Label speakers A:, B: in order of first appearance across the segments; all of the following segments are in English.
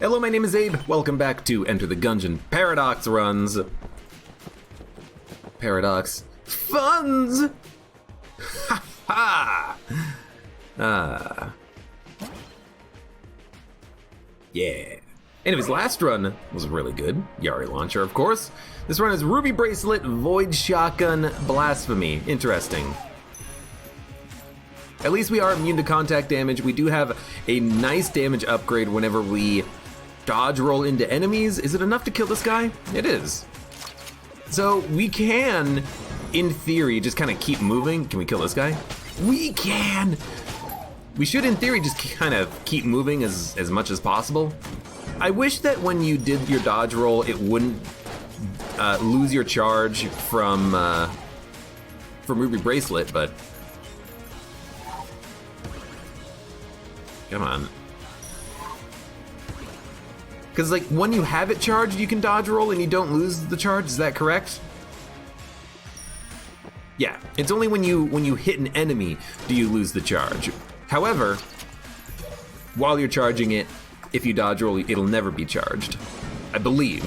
A: Hello, my name is Abe. Welcome back to Enter the Gungeon. Paradox runs. Paradox funds. Ha ha. Yeah. Anyways, last run was really good. Yari launcher, of course. This run is Ruby Bracelet, Void Shotgun, Blasphemy. Interesting. At least we are immune to contact damage. We do have a nice damage upgrade whenever we dodge roll into enemies. Is it enough to kill this guy? It is. So we can, in theory, just kind of keep moving. Can we kill this guy? We can! We should, in theory, just kind of keep moving as much as possible. I wish that when you did your dodge roll, it wouldn't lose your charge from Ruby Bracelet, but come on. Because like when you have it charged, you can dodge roll and you don't lose the charge. Is that correct? Yeah, it's only when you hit an enemy do you lose the charge. However, while you're charging it, if you dodge roll, it'll never be charged, I believe.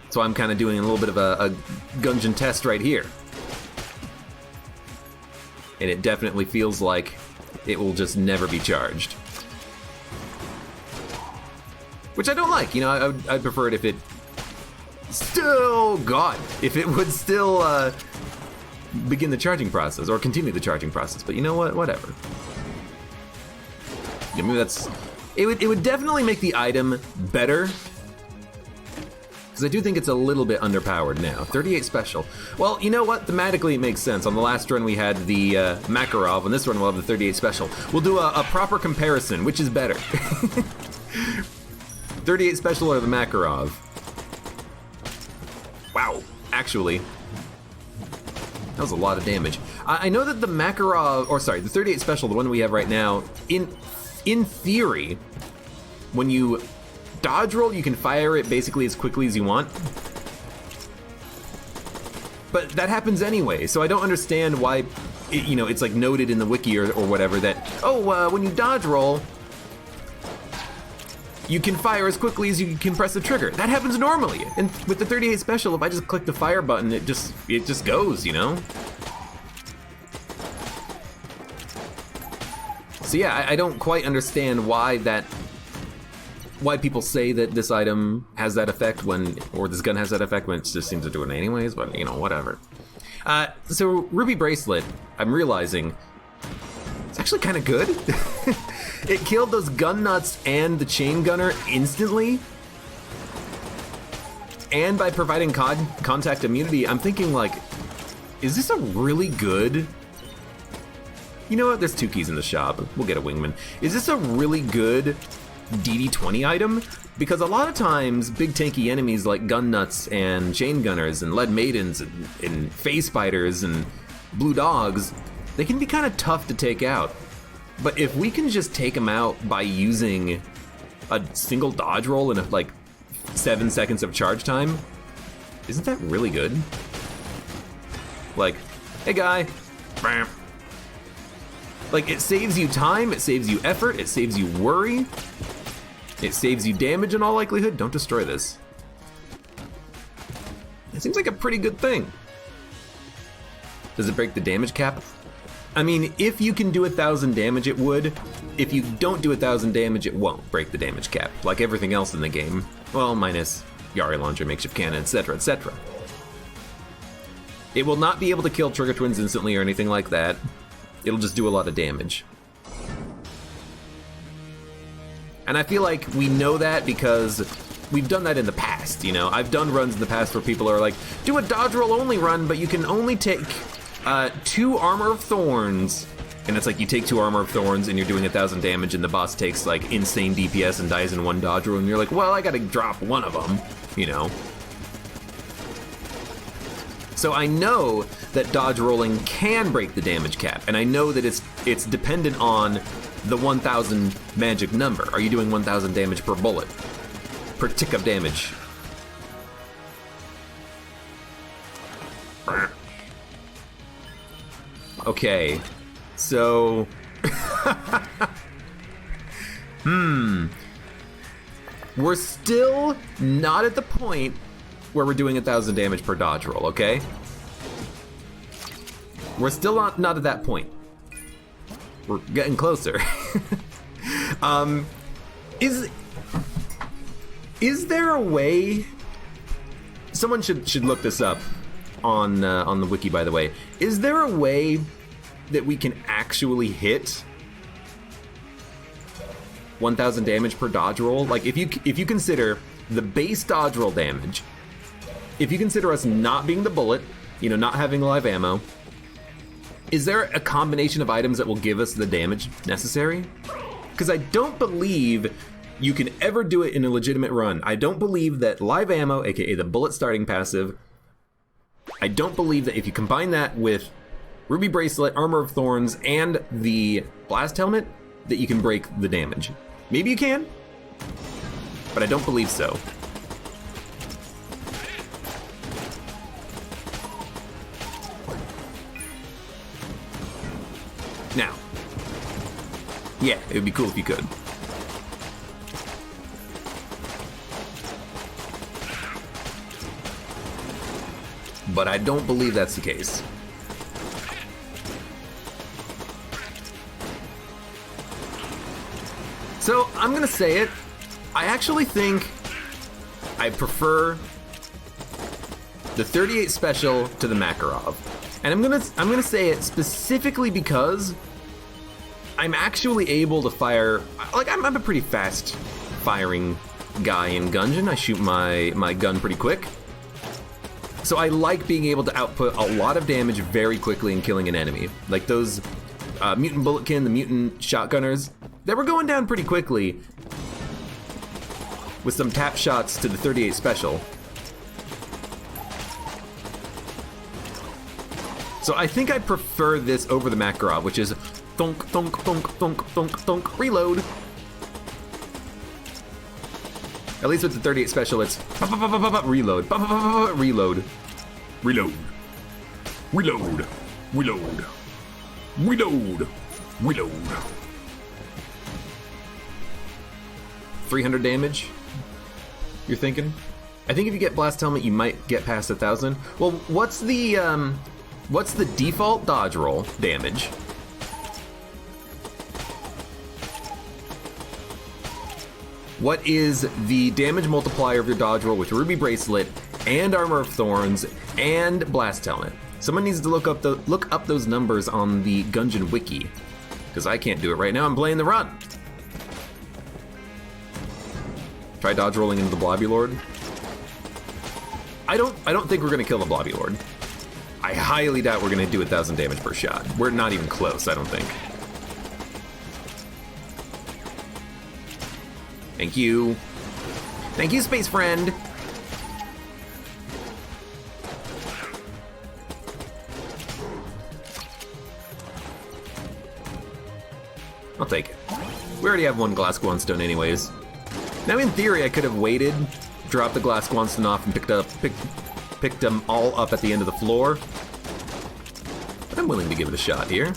A: So I'm kind of doing a little bit of a Gungeon test right here. And it definitely feels like it will just never be charged. Which I don't like, you know, I'd prefer it if it still, God, if it would still begin the charging process or continue the charging process, but you know what, whatever. Yeah, maybe that's, it would definitely make the item better, because I do think it's a little bit underpowered now. 38 special. Well, you know what? Thematically, it makes sense. On the last run, we had the Makarov. On this run, we'll have the 38 special. We'll do a proper comparison. Which is better? 38 special or the Makarov? Wow. Actually, that was a lot of damage. I know that the Makarov, or sorry, the 38 special, the one we have right now, in theory, when you dodge roll, you can fire it basically as quickly as you want. But that happens anyway, so I don't understand why, you know, it's like noted in the wiki or whatever that, oh, when you dodge roll, you can fire as quickly as you can press the trigger. That happens normally. And with the 38 special, if I just click the fire button, it just goes, you know? So yeah, I don't quite understand why people say that this item has that effect or this gun has that effect when it just seems to do it anyways, but you know, whatever. So Ruby Bracelet, I'm realizing, it's actually kind of good. It killed those gun nuts and the chain gunner instantly. And by providing contact immunity, I'm thinking like, is this a really good, you know what, there's 2 keys in the shop, we'll get a wingman. Is this a really good DD20 item? Because a lot of times, big tanky enemies like gun nuts and chain gunners and lead maidens and phase spiders and blue dogs, they can be kind of tough to take out. But if we can just take them out by using a single dodge roll and like 7 seconds of charge time, isn't that really good? Like, hey guy, bam. Like, it saves you time, it saves you effort, it saves you worry, it saves you damage in all likelihood. Don't destroy this. It seems like a pretty good thing. Does it break the damage cap? I mean, if you can do 1,000 damage, it would. If you don't do 1,000 damage, it won't break the damage cap, like everything else in the game. Well, minus Yari launcher, makeshift cannon, etc., etc. It will not be able to kill trigger twins instantly or anything like that. It'll just do a lot of damage. And I feel like we know that because we've done that in the past, you know? I've done runs in the past where people are like, do a dodge roll only run, but you can only take 2 Armor of Thorns. And it's like you take 2 Armor of Thorns and you're doing 1,000 damage and the boss takes like insane DPS and dies in 1 dodge roll and you're like, well, I gotta drop one of them, you know? So I know that dodge rolling can break the damage cap, and I know that it's dependent on the 1,000 magic number. Are you doing 1,000 damage per bullet? Per tick of damage? Okay, so We're still not at the point where we're doing 1,000 damage per dodge roll, okay? We're still not at that point. We're getting closer. Is there a way? Someone should look this up on the wiki, by the way. Is there a way that we can actually hit 1,000 damage per dodge roll? Like, if you consider the base dodge roll damage, if you consider us not being the bullet, you know, not having live ammo, is there a combination of items that will give us the damage necessary? Because I don't believe you can ever do it in a legitimate run. I don't believe that live ammo, aka the bullet starting passive, I don't believe that if you combine that with Ruby Bracelet, Armor of Thorns, and the Blast Helmet, that you can break the damage. Maybe you can, but I don't believe so. Now, yeah, it would be cool if you could. But I don't believe that's the case. So, I'm gonna say it. I actually think I prefer the 38 special to the Makarov. And I'm gonna say it specifically because I'm actually able to fire, like, I'm a pretty fast firing guy in Gungeon. I shoot my gun pretty quick. So I like being able to output a lot of damage very quickly and killing an enemy. Like those Mutant Bulletkin, the Mutant Shotgunners, they were going down pretty quickly with some tap shots to the 38 special. So I think I prefer this over the Makarov, which is thunk, thunk, thunk, thunk, thunk, thunk, reload. At least with the 38 special, it's reload, reload, reload, reload, reload, reload, reload. 300 damage, you're thinking? I think if you get Blast Helmet, you might get past 1,000. Well, what's the default dodge roll damage? What is the damage multiplier of your dodge roll with Ruby Bracelet and Armor of Thorns and Blast Helmet? Someone needs to look up those numbers on the Gungeon wiki, because I can't do it right now. I'm playing the run. Try dodge rolling into the Blobby Lord. I don't think we're gonna kill the Blobby Lord. I highly doubt we're gonna do 1,000 damage per shot. We're not even close, I don't think. Thank you. Thank you, space friend. I'll take it. We already have one Glass Guanstone anyways. Now in theory I could have waited, dropped the Glass Guanstone off and picked them all up at the end of the floor. But I'm willing to give it a shot here.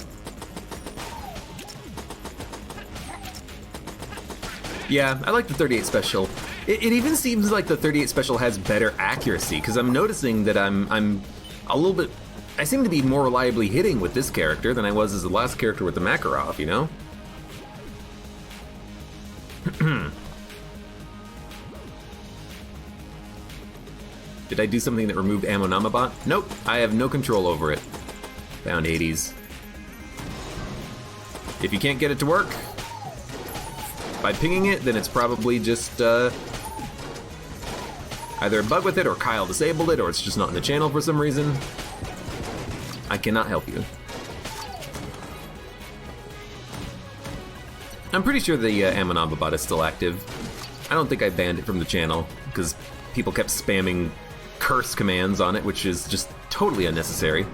A: Yeah, I like the 38 special. It even seems like the 38 special has better accuracy, because I'm noticing that I'm a little bit... I seem to be more reliably hitting with this character than I was as the last character with the Makarov, you know? Did I do something that removed Ammo Namabot? Nope, I have no control over it. Found 80s. If you can't get it to work by pinging it, then it's probably just either a bug with it, or Kyle disabled it, or it's just not in the channel for some reason. I cannot help you. I'm pretty sure the Ammo Namabot is still active. I don't think I banned it from the channel, because people kept spamming curse commands on it, which is just totally unnecessary.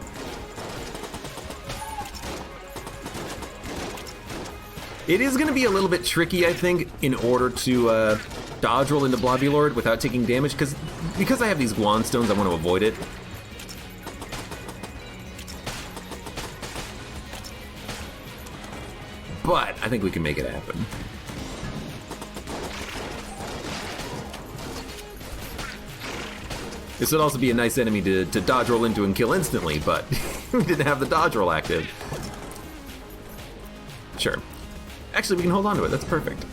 A: It is going to be a little bit tricky, I think, in order to dodge roll into Blobby Lord without taking damage, because I have these Guanstones, I want to avoid it. But I think we can make it happen. This would also be a nice enemy to dodge roll into and kill instantly, but we didn't have the dodge roll active. Sure. Actually, we can hold on to it. That's perfect.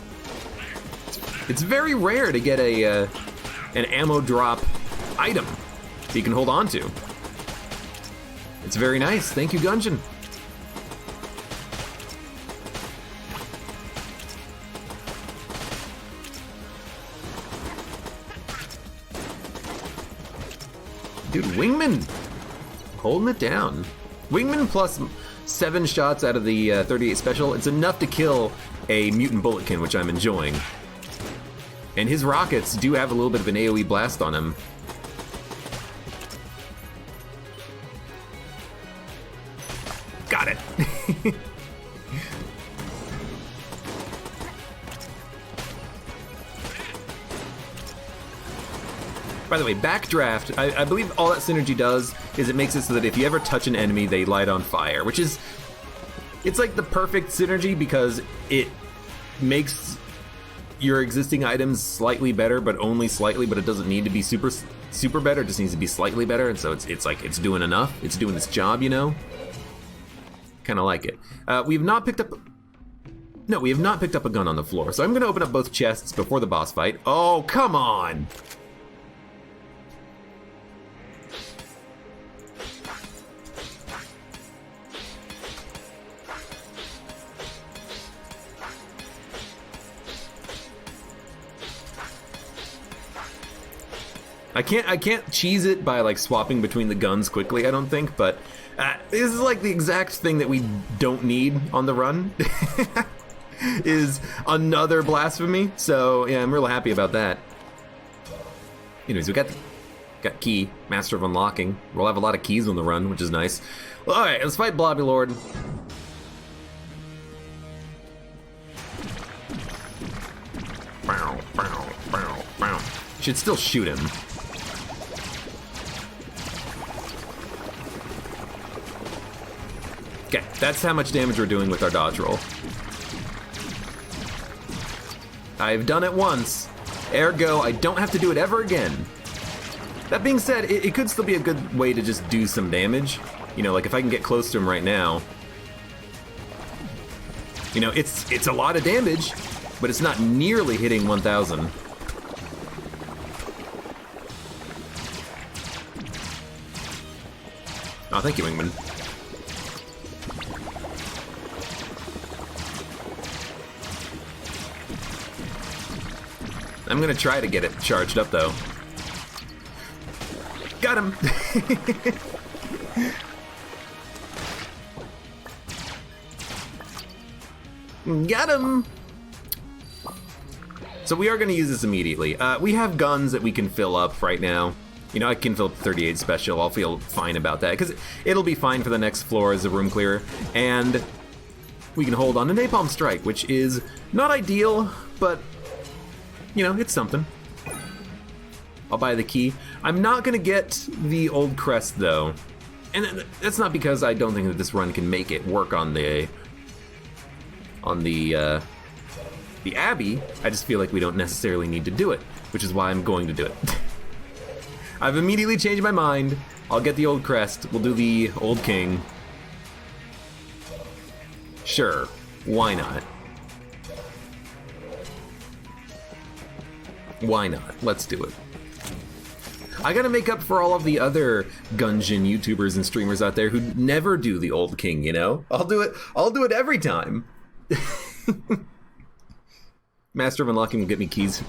A: It's very rare to get an ammo drop item that you can hold on to. It's very nice. Thank you, Gungeon. Dude, Wingman holding it down. Wingman plus 7 shots out of the 38 special. It's enough to kill a mutant bulletkin, which I'm enjoying. And his rockets do have a little bit of an AoE blast on him. Got it. By the way, backdraft, I believe all that synergy does is it makes it so that if you ever touch an enemy, they light on fire, which is, it's like the perfect synergy because it makes your existing items slightly better, but only slightly, but it doesn't need to be super better, it just needs to be slightly better, and so it's like, it's doing enough, it's doing its job, you know? Kinda like it. We have not picked up a gun on the floor, so I'm gonna open up both chests before the boss fight. Oh, come on! I can't cheese it by like swapping between the guns quickly, I don't think, but this is like the exact thing that we don't need on the run. Is another blasphemy, so yeah, I'm real happy about that. Anyways, we got key, Master of Unlocking. We'll have a lot of keys on the run, which is nice. Well, alright, let's fight Blobby Lord. Bow, bow, bow, bow. Should still shoot him. Okay, that's how much damage we're doing with our dodge roll. I've done it once, ergo I don't have to do it ever again. That being said, it could still be a good way to just do some damage. You know, like if I can get close to him right now. You know, it's a lot of damage, but it's not nearly hitting 1,000. Oh, thank you, Wingman. I'm gonna try to get it charged up, though. Got him! Got him! So we are gonna use this immediately. We have guns that we can fill up right now. You know, I can fill up 38 special. I'll feel fine about that, because it'll be fine for the next floor as a room clearer. And we can hold on to Napalm Strike, which is not ideal, but you know, it's something. I'll buy the key. I'm not gonna get the old crest though. And that's not because I don't think that this run can make it work on the Abbey. I just feel like we don't necessarily need to do it, which is why I'm going to do it. I've immediately changed my mind. I'll get the old crest. We'll do the old king. Sure, why not? Why not? Let's do it. I gotta make up for all of the other Gungeon YouTubers and streamers out there who never do the old king, you know? I'll do it every time. Master of Unlocking will get me keys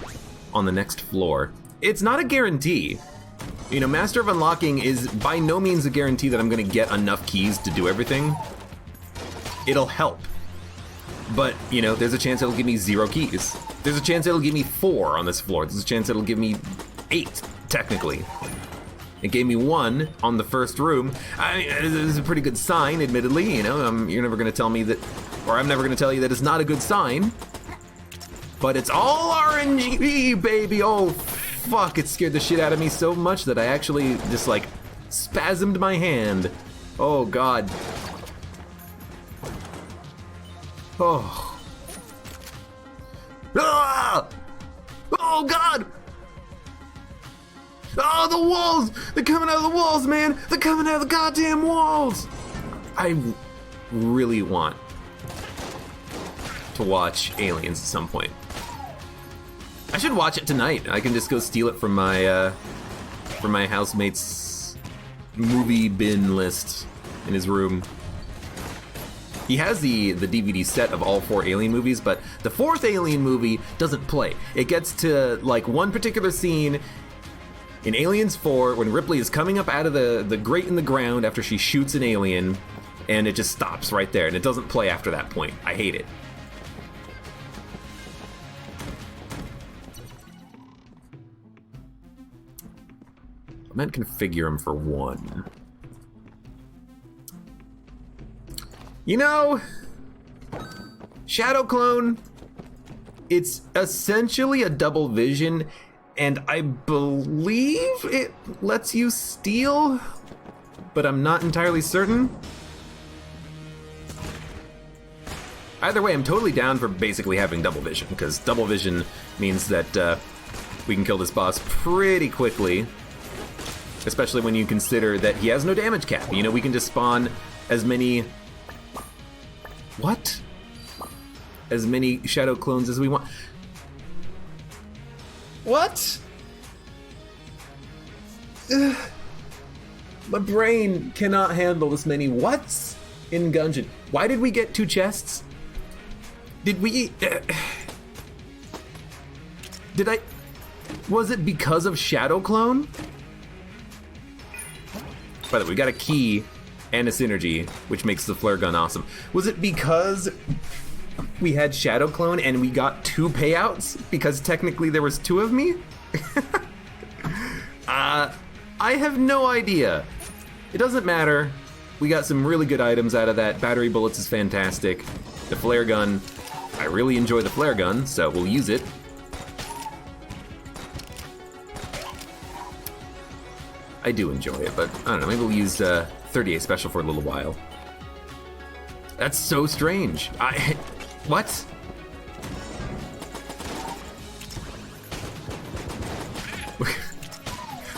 A: on the next floor. It's not a guarantee. You know, Master of Unlocking is by no means a guarantee that I'm gonna get enough keys to do everything. It'll help. But, you know, there's a chance it'll give me 0 keys. There's a chance it'll give me 4 on this floor. There's a chance it'll give me 8, technically. It gave me 1 on the first room. This is a pretty good sign, admittedly, you know. You're never gonna tell me that, or I'm never gonna tell you that it's not a good sign. But it's all RNG, baby! Oh, fuck, it scared the shit out of me so much that I actually just, like, spasmed my hand. Oh, God. Oh. Ah! Oh, God! Oh, the walls! They're coming out of the walls, man! They're coming out of the goddamn walls! I really want to watch Aliens at some point. I should watch it tonight. I can just go steal it from my housemate's movie bin list in his room. He has the DVD set of all 4 Alien movies, but the 4th Alien movie doesn't play. It gets to like one particular scene in Aliens 4 when Ripley is coming up out of the grate in the ground after she shoots an alien, and it just stops right there, and it doesn't play after that point. I hate it. I meant configure him for 1. You know, Shadow Clone, it's essentially a double vision, and I believe it lets you steal, but I'm not entirely certain. Either way, I'm totally down for basically having double vision, because double vision means that we can kill this boss pretty quickly, especially when you consider that he has no damage cap. You know, we can just spawn as many... What? As many Shadow Clones as we want. What? Ugh. My brain cannot handle this many whats in Gungeon. Why did we get 2 chests? Did we... Did I... Was it because of Shadow Clone? By the way, we got a key and a synergy, which makes the flare gun awesome. Was it because we had Shadow Clone and we got 2 payouts? Because technically there was 2 of me? I have no idea. It doesn't matter. We got some really good items out of that. Battery bullets is fantastic. The flare gun, I really enjoy the flare gun, so we'll use it. I do enjoy it, but I don't know, maybe we'll use 38 Special for a little while. That's so strange. What?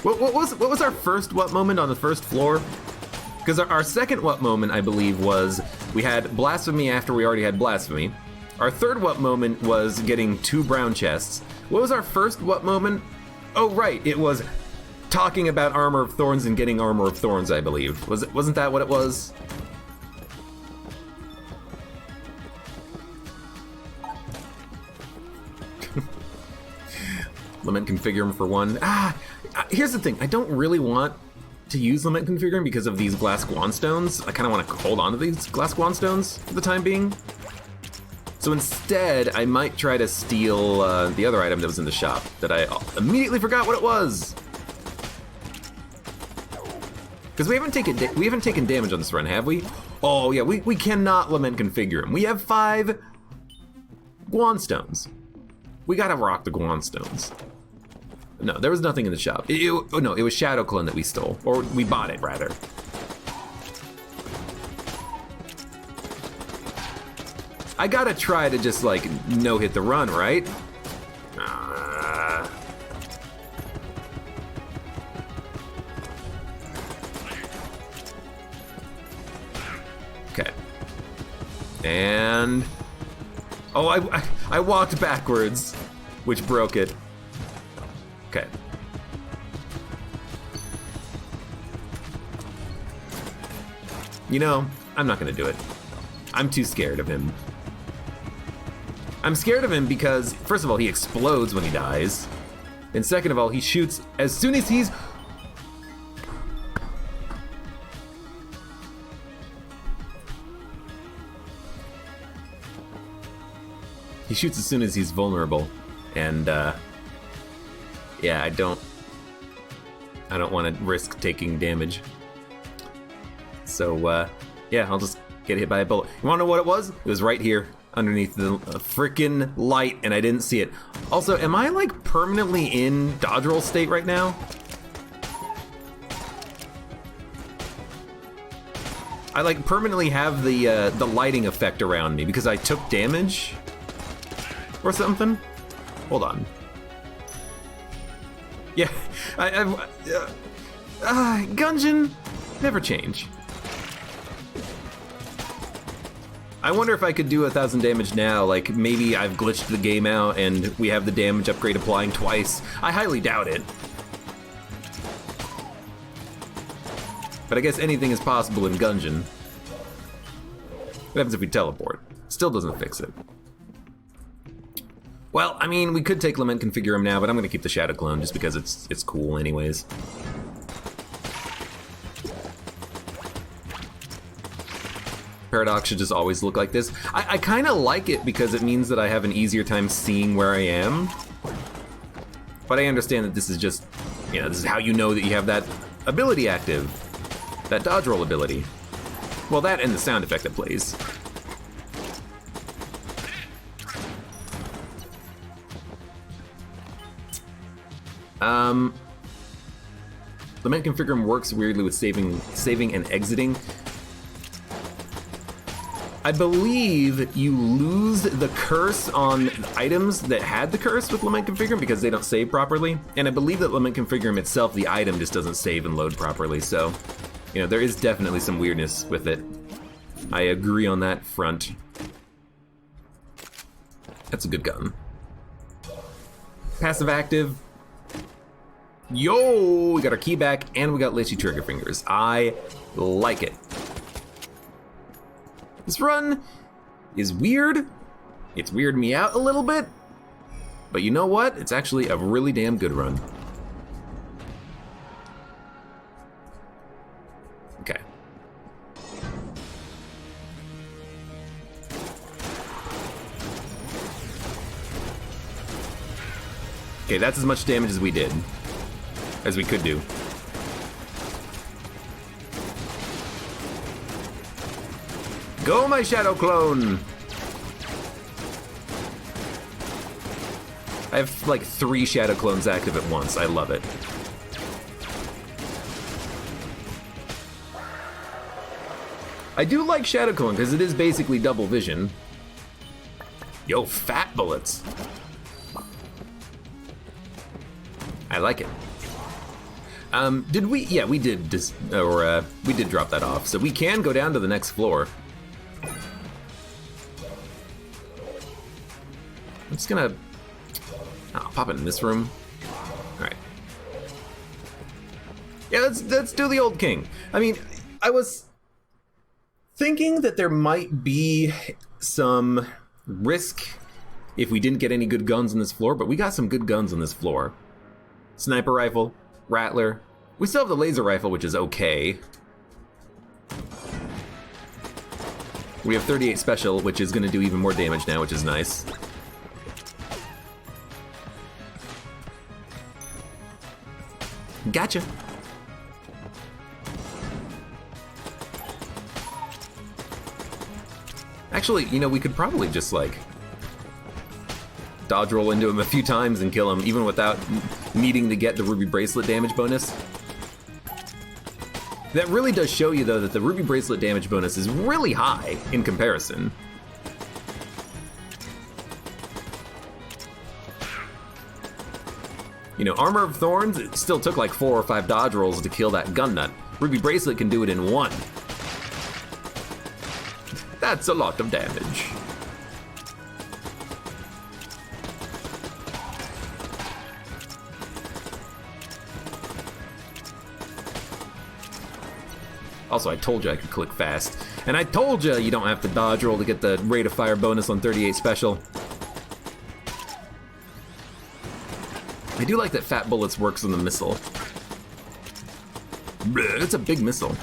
A: What was our first what moment on the first floor? Because our second what moment, I believe, was we had Blasphemy after we already had Blasphemy. Our third what moment was getting 2 brown chests. What was our first what moment? Oh, right, it was talking about Armor of Thorns and getting Armor of Thorns, I believe. Wasn't that what it was? Lament Configurum for 1. Here's the thing. I don't really want to use Lament Configurum because of these Glass Guanstones. I kind of want to hold on to these Glass Guanstones for the time being. So instead, I might try to steal the other item that was in the shop that I immediately forgot what it was. Because we haven't taken damage on this run, have we? Oh yeah, we cannot Lament Configurum. We have 5 Guanstones. We gotta rock the Guanstones. No, there was nothing in the shop. No, it was Shadow Clone that we stole. Or we bought it, rather. I gotta try to just, like, no-hit the run, right? Okay. And... Oh, I walked backwards, which broke it. Okay. You know, I'm not gonna do it. I'm too scared of him. I'm scared of him because, first of all, he explodes when he dies. And second of all, he shoots as soon as he's... He shoots as soon as he's vulnerable. And, yeah, I don't want to risk taking damage. So, yeah, I'll just get hit by a bullet. You want to know what it was? It was right here, underneath the frickin' light, and I didn't see it. Also, am I, like, permanently in dodge roll state right now? I, like, permanently have the lighting effect around me because I took damage? Or something? Hold on. Yeah, Gungeon, never change. I wonder if I could do 1,000 damage now, like maybe I've glitched the game out and we have the damage upgrade applying twice. I highly doubt it. But I guess anything is possible in Gungeon. What happens if we teleport? Still doesn't fix it. Well, I mean, we could take Lament Configure him now, but I'm gonna keep the Shadow Clone just because it's cool anyways. Paradox should just always look like this. I kind of like it because it means that I have an easier time seeing where I am. But I understand that this is just, you know, this is how you know that you have that ability active. That dodge roll ability. Well, that and the sound effect that plays. Lament Configure works weirdly with saving and exiting. I believe you lose the curse on items that had the curse with Lament Configure because they don't save properly. And I believe that Lament Configure itself, the item, just doesn't save and load properly. So, you know, there is definitely some weirdness with it. I agree on that front. That's a good gun. Passive active. Yo, we got our key back and we got Lichy trigger fingers. I like it. This run is weird. It's weirded me out a little bit. But you know what? It's actually a really damn good run. Okay. Okay, that's as much damage as we did. As we could do. Go, my Shadow Clone! I have like 3 Shadow Clones active at once. I love it. I do like Shadow Clone because it is basically double vision. Yo, fat bullets. I like it. Did we? Yeah, we did. We did drop that off, so we can go down to the next floor. I'm just gonna pop it in this room. All right. Yeah, let's do the Old King. I mean, I was thinking that there might be some risk if we didn't get any good guns on this floor, but we got some good guns on this floor. Sniper rifle, Rattler. We still have the laser rifle, which is okay. We have 38 special, which is going to do even more damage now, which is nice. Gotcha. Actually, you know, we could probably just, like, dodge roll into him a few times and kill him, even without needing to get the Ruby Bracelet damage bonus. That really does show you, though, that the Ruby Bracelet damage bonus is really high in comparison. You know, Armor of Thorns, it still took like 4 or 5 dodge rolls to kill that gun nut. Ruby Bracelet can do it in 1. That's a lot of damage. Also, I told you I could click fast. And I told you you don't have to dodge roll to get the rate of fire bonus on 38 special. I do like that Fat Bullets works on the missile. It's a big missile.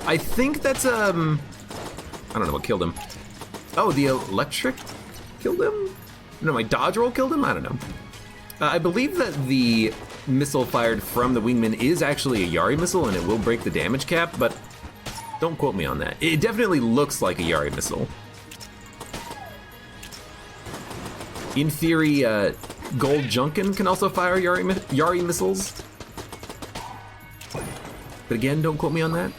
A: I think that's, I don't know what killed him. Oh, the electric killed him? No, my dodge roll killed him? I don't know. I believe that the missile fired from the wingman is actually a Yari missile and it will break the damage cap, but don't quote me on that. It definitely looks like a Yari missile. In theory, Gold Junkin can also fire Yari missiles. But again, don't quote me on that.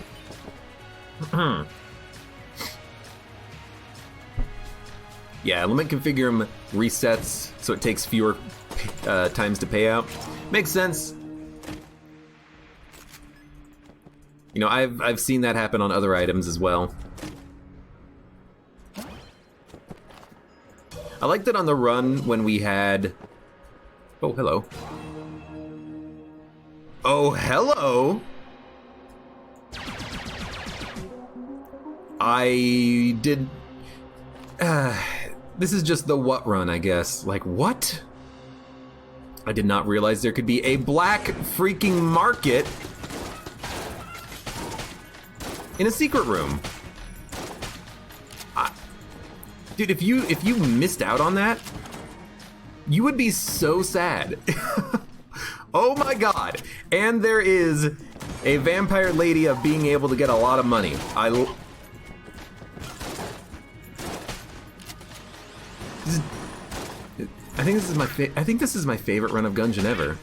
A: Yeah, limit configurum resets so it takes fewer times to pay out. Makes sense. You know, I've seen that happen on other items as well. I liked it on the run when we had... Oh, hello. Oh, hello! I did... this is just the what run, I guess. Like, what? I did not realize there could be a black freaking market in a secret room. Dude, if you missed out on that, you would be so sad. Oh my god. And there is a vampire lady of being able to get a lot of money. I think this is my favorite run of Gungeon ever.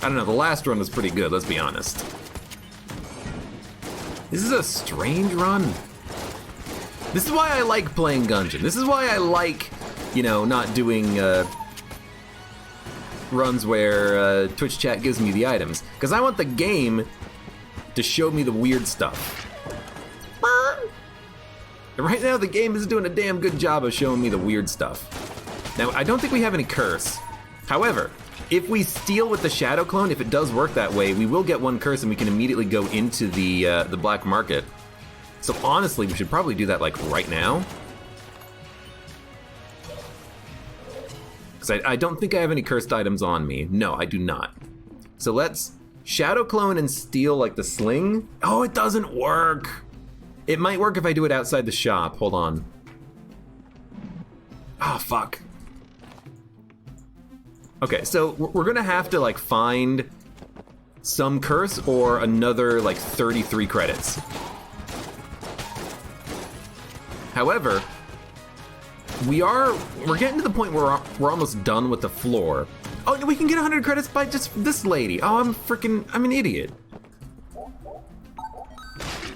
A: I don't know, the last run was pretty good, let's be honest. This is a strange run. This is why I like playing Gungeon. This is why I like, you know, not doing runs where Twitch chat gives me the items. Because I want the game to show me the weird stuff. And right now the game is doing a damn good job of showing me the weird stuff. Now, I don't think we have any curse. However, if we steal with the Shadow Clone, if it does work that way, we will get one curse and we can immediately go into the black market. So honestly, we should probably do that like right now. Because I don't think I have any cursed items on me. No, I do not. So let's Shadow Clone and steal like the sling. Oh, it doesn't work. It might work if I do it outside the shop. Hold on. Oh, fuck. Okay, so we're gonna have to like find some curse or another like 33 credits. However, we're getting to the point where we're almost done with the floor. Oh, we can get 100 credits by just this lady. Oh, I'm an idiot.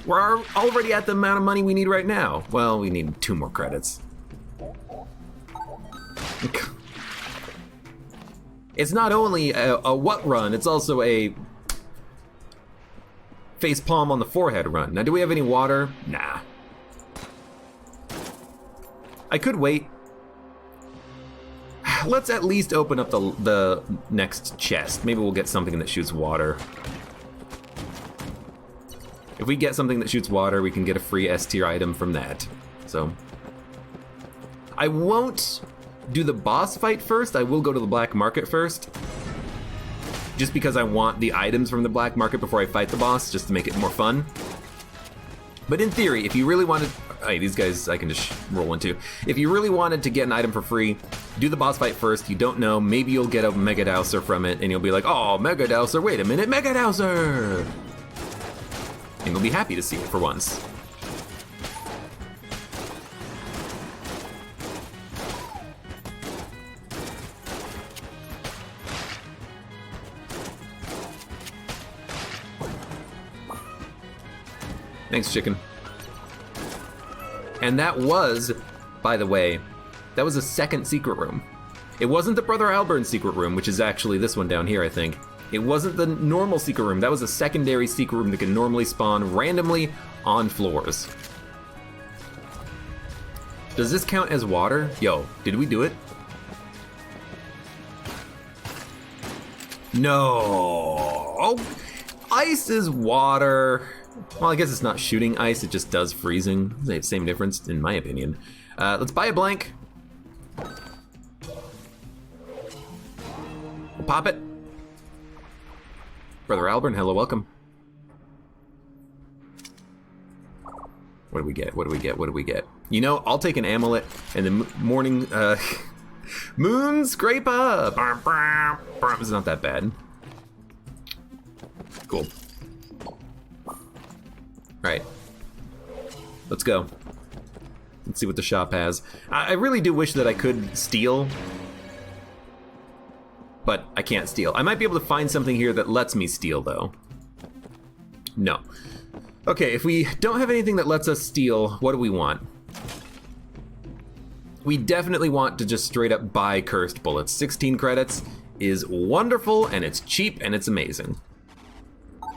A: We're already at the amount of money we need right now. Well, we need 2 more credits. It's not only a what run, it's also a face palm on the forehead run. Now, do we have any water? Nah. I could wait. Let's at least open up the next chest. Maybe we'll get something that shoots water. If we get something that shoots water, we can get a free S tier item from that. So, I won't do the boss fight first. I will go to the black market first. Just because I want the items from the black market before I fight the boss, just to make it more fun. But in theory, if you really wanted... Hey, these guys, I can just roll one too. If you really wanted to get an item for free, do the boss fight first. You don't know, maybe you'll get a Mega Dowser from it, and you'll be like, oh, Mega Dowser, wait a minute, Mega Dowser! And you'll be happy to see it for once. Thanks, chicken. And that was, by the way, that was a second secret room. It wasn't the Brother Albert secret room, which is actually this one down here, I think. It wasn't the normal secret room. That was a secondary secret room that can normally spawn randomly on floors. Does this count as water? Yo, did we do it? No. Oh, ice is water. Well, I guess it's not shooting ice, it just does freezing. Same difference, in my opinion. Let's buy a blank. We'll pop it. Brother Albert, hello, welcome. What do we get? What do we get? What do we get? You know, I'll take an amulet and the morning, moon scraper. It's not that bad. Cool. Right. Let's go. Let's see what the shop has. I really do wish that I could steal, but I can't steal. I might be able to find something here that lets me steal, though. No. Okay, if we don't have anything that lets us steal, what do we want? we definitely want to just straight up buy cursed bullets. 16 credits is wonderful, and it's cheap, and it's amazing.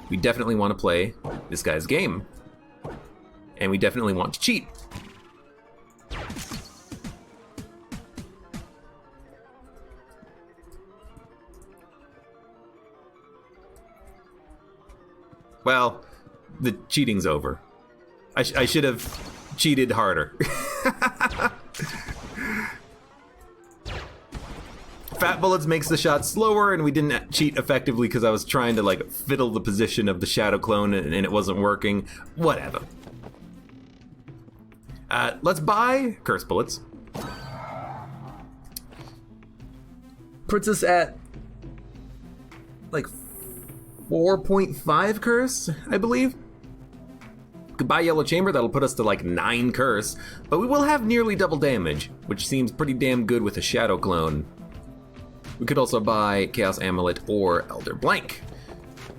A: We definitely want to play this guy's game. And we definitely want to cheat. Well, the cheating's over. I should have cheated harder. Fat bullets makes the shot slower, and we didn't cheat effectively because I was trying to like fiddle the position of the shadow clone and it wasn't working. Whatever. Let's buy curse bullets. Puts us at like 4.5 curse, I believe. Could buy Yellow Chamber, that'll put us to like 9 curse, but we will have nearly double damage, which seems pretty damn good with a Shadow Clone. We could also buy Chaos Amulet or Elder Blank.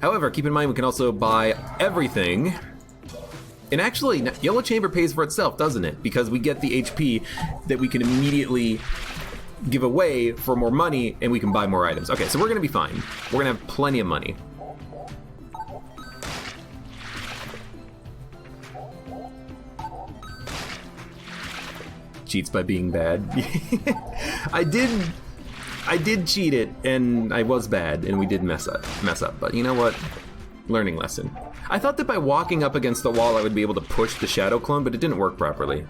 A: However, keep in mind we can also buy everything. And actually, Yellow Chamber pays for itself, doesn't it? Because we get the HP that we can immediately give away for more money, and we can buy more items. Okay, so we're gonna be fine. We're gonna have plenty of money. Cheats by being bad. I did cheat it, and I was bad, and we did mess up. But you know what? Learning lesson. I thought that by walking up against the wall I would be able to push the Shadow Clone, but it didn't work properly.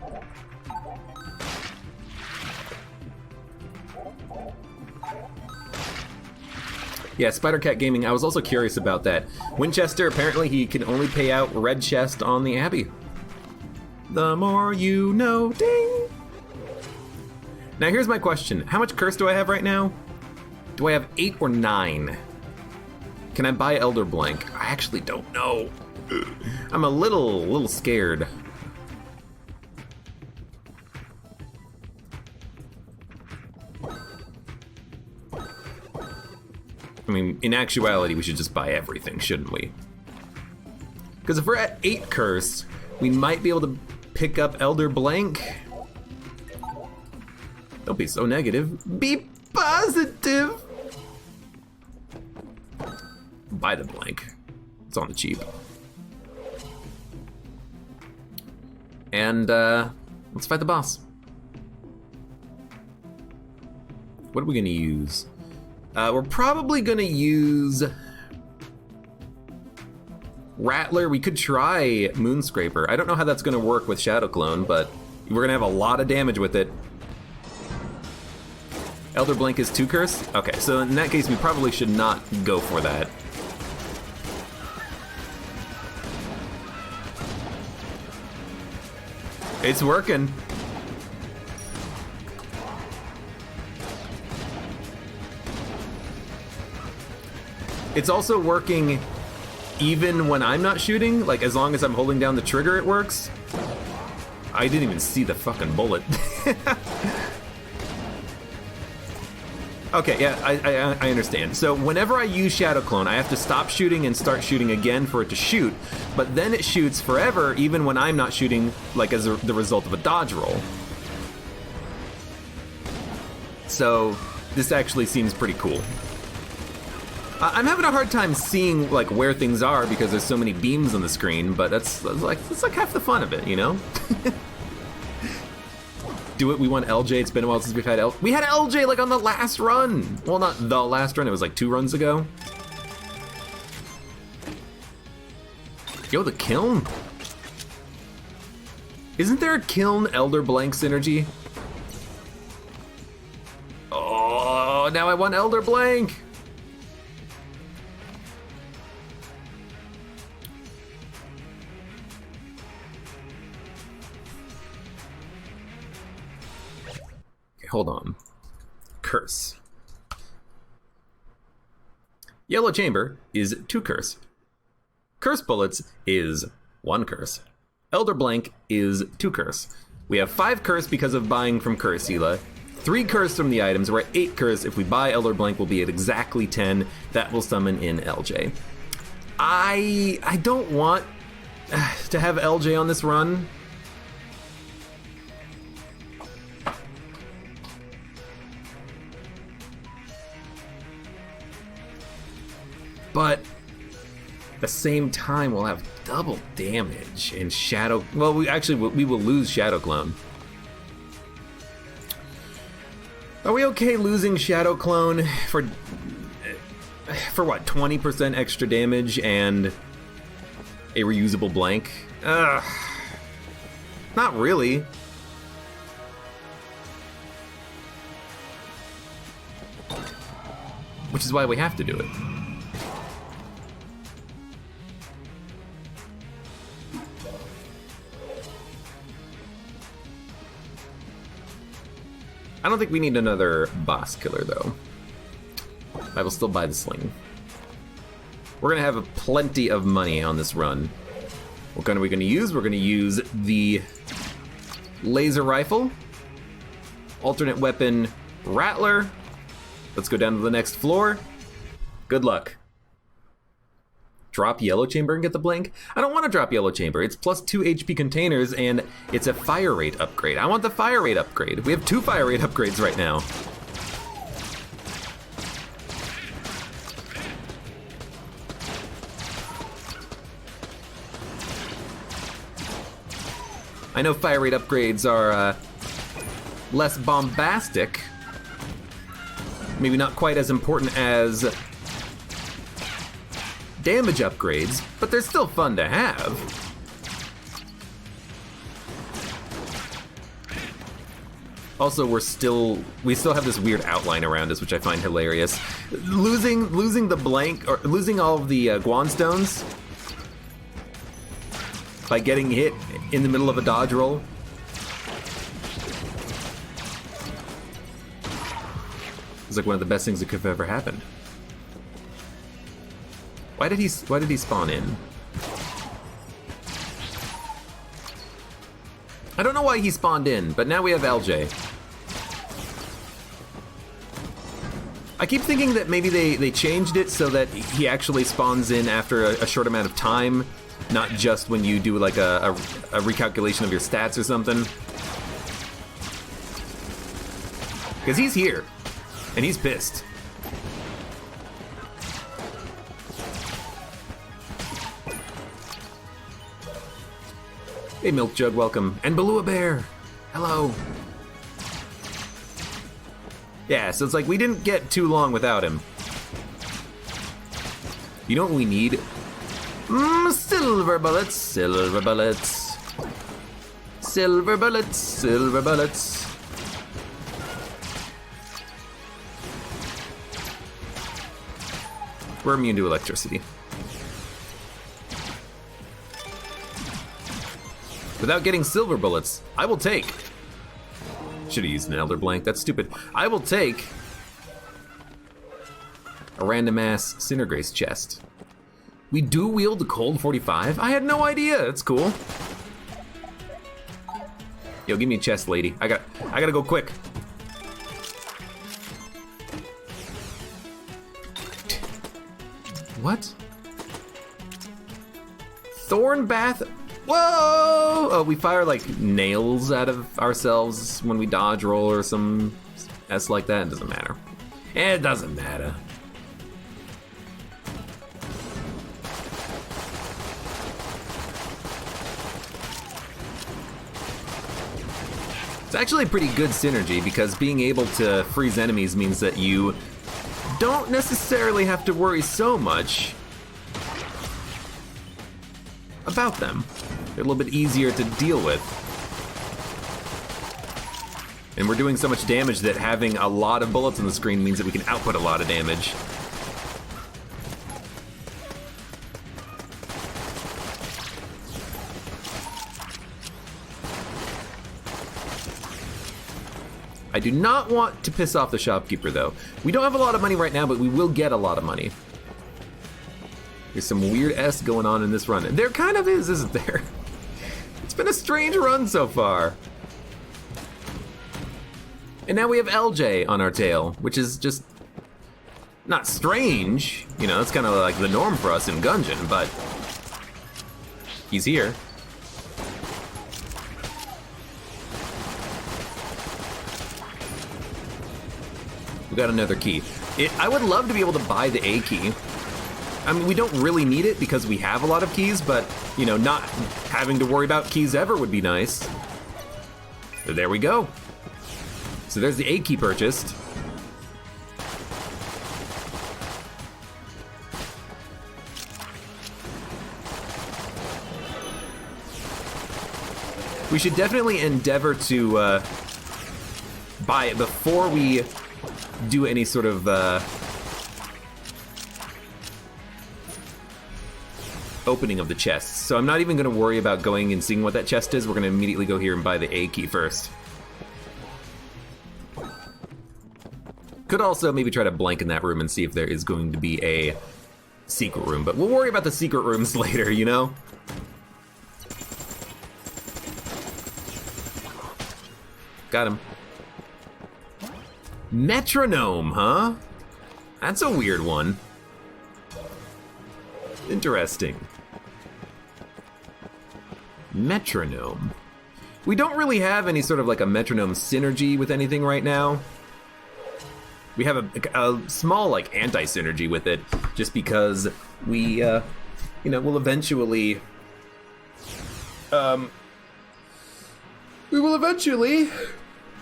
A: Yeah, Spider Cat Gaming, I was also curious about that. Winchester, apparently he can only pay out red chest on the Abbey. The more you know, ding! Now here's my question. How much curse do I have right now? Do I have 8 or 9? Can I buy Elder Blank? I actually don't know. I'm a little scared. I mean, in actuality, we should just buy everything, shouldn't we? Because if we're at 8 curse, we might be able to pick up Elder Blank. Don't be so negative. Be positive! Buy the blank. It's on the cheap. And, let's fight the boss. What are we gonna use? We're probably gonna use Rattler. We could try Moonscraper. I don't know how that's gonna work with Shadow Clone, but we're gonna have a lot of damage with it. Elder Blank is 2 curse? Okay, so in that case we probably should not go for that. It's working. It's also working even when I'm not shooting, like as long as I'm holding down the trigger it works. I didn't even see the fucking bullet. Okay, yeah, I understand. So whenever I use Shadow Clone, I have to stop shooting and start shooting again for it to shoot, but then it shoots forever even when I'm not shooting, like as the result of a dodge roll. So this actually seems pretty cool. I'm having a hard time seeing like where things are because there's so many beams on the screen, but that's like half the fun of it, you know? Do it, we want LJ, it's been a while since we've had we had LJ like on the last run! Well, not the last run, it was like 2 runs ago. Yo, the kiln? Isn't there a kiln Elder Blank synergy? Oh, now I want Elder Blank! Hold on. Curse. Yellow Chamber is 2 curse. Curse Bullets is 1 curse. Elder Blank is 2 curse. We have 5 curse because of buying from Cursila, 3 curse from the items. We're at 8 curse. If we buy Elder Blank, we'll be at exactly 10. That will summon in LJ. I don't want to have LJ on this run. but at the same time we'll have double damage and Shadow. Well, we will lose Shadow Clone. Are we okay losing Shadow Clone for what, 20% extra damage and a reusable blank? Not really. Which is why we have to do it. I don't think we need another boss killer, though. I will still buy the sling. We're gonna have plenty of money on this run. What gun are we gonna use? We're gonna use the laser rifle, alternate weapon Rattler. Let's go down to the next floor. Good luck. Drop Yellow Chamber and get the blank? I don't want to drop Yellow Chamber. It's plus 2 HP containers and it's a fire rate upgrade. I want the fire rate upgrade. We have 2 fire rate upgrades right now. I know fire rate upgrades are less bombastic. Maybe not quite as important as damage upgrades, but they're still fun to have. Also, we still have this weird outline around us, which I find hilarious. Losing the blank, or losing all of the Guan stones by getting hit in the middle of a dodge roll. It's like one of the best things that could have ever happened. Why did he spawn in? I don't know why he spawned in, but now we have LJ. I keep thinking that maybe they changed it so that he actually spawns in after a short amount of time, not just when you do like a recalculation of your stats or something. Because he's here, and he's pissed. Hey, Milk Jug, welcome. And Balua Bear, hello. Yeah, so it's like we didn't get too long without him. You know what we need? Silver bullets, silver bullets. Silver bullets, silver bullets. We're immune to electricity. Without getting silver bullets, I will take. Should have used an Elder Blank, that's stupid. I will take a random ass Cindergrace chest. We do wield the Cold 45? I had no idea, that's cool. Yo, give me a chest, lady. I gotta go quick. What? Thorn Bath? Whoa! Oh, we fire like nails out of ourselves when we dodge roll or some S like that. It doesn't matter. It doesn't matter. It's actually a pretty good synergy because being able to freeze enemies means that you don't necessarily have to worry so much about them. They're a little bit easier to deal with. And we're doing so much damage that having a lot of bullets on the screen means that we can output a lot of damage. I do not want to piss off the shopkeeper, though. We don't have a lot of money right now, but we will get a lot of money. There's some weird S going on in this run. There kind of is, isn't there? It's been a strange run so far. And now we have LJ on our tail, which is just not strange. You know, it's kind of like the norm for us in Gungeon, but he's here. We got another key. I would love to be able to buy the A key. I mean, we don't really need it because we have a lot of keys, but, you know, not having to worry about keys ever would be nice. So there we go. So there's the A key purchased. We should definitely endeavor to buy it before we do any sort of opening of the chests. So I'm not even going to worry about going and seeing what that chest is. We're going to immediately go here and buy the A key first. Could also maybe try to blank in that room and see if there is going to be a secret room, but we'll worry about the secret rooms later, you know? Got him. Metronome, huh? That's a weird one. Interesting. Metronome. We don't really have any sort of like a metronome synergy with anything right now. We have a small like anti-synergy with it, just because we, you know, will eventually, we will eventually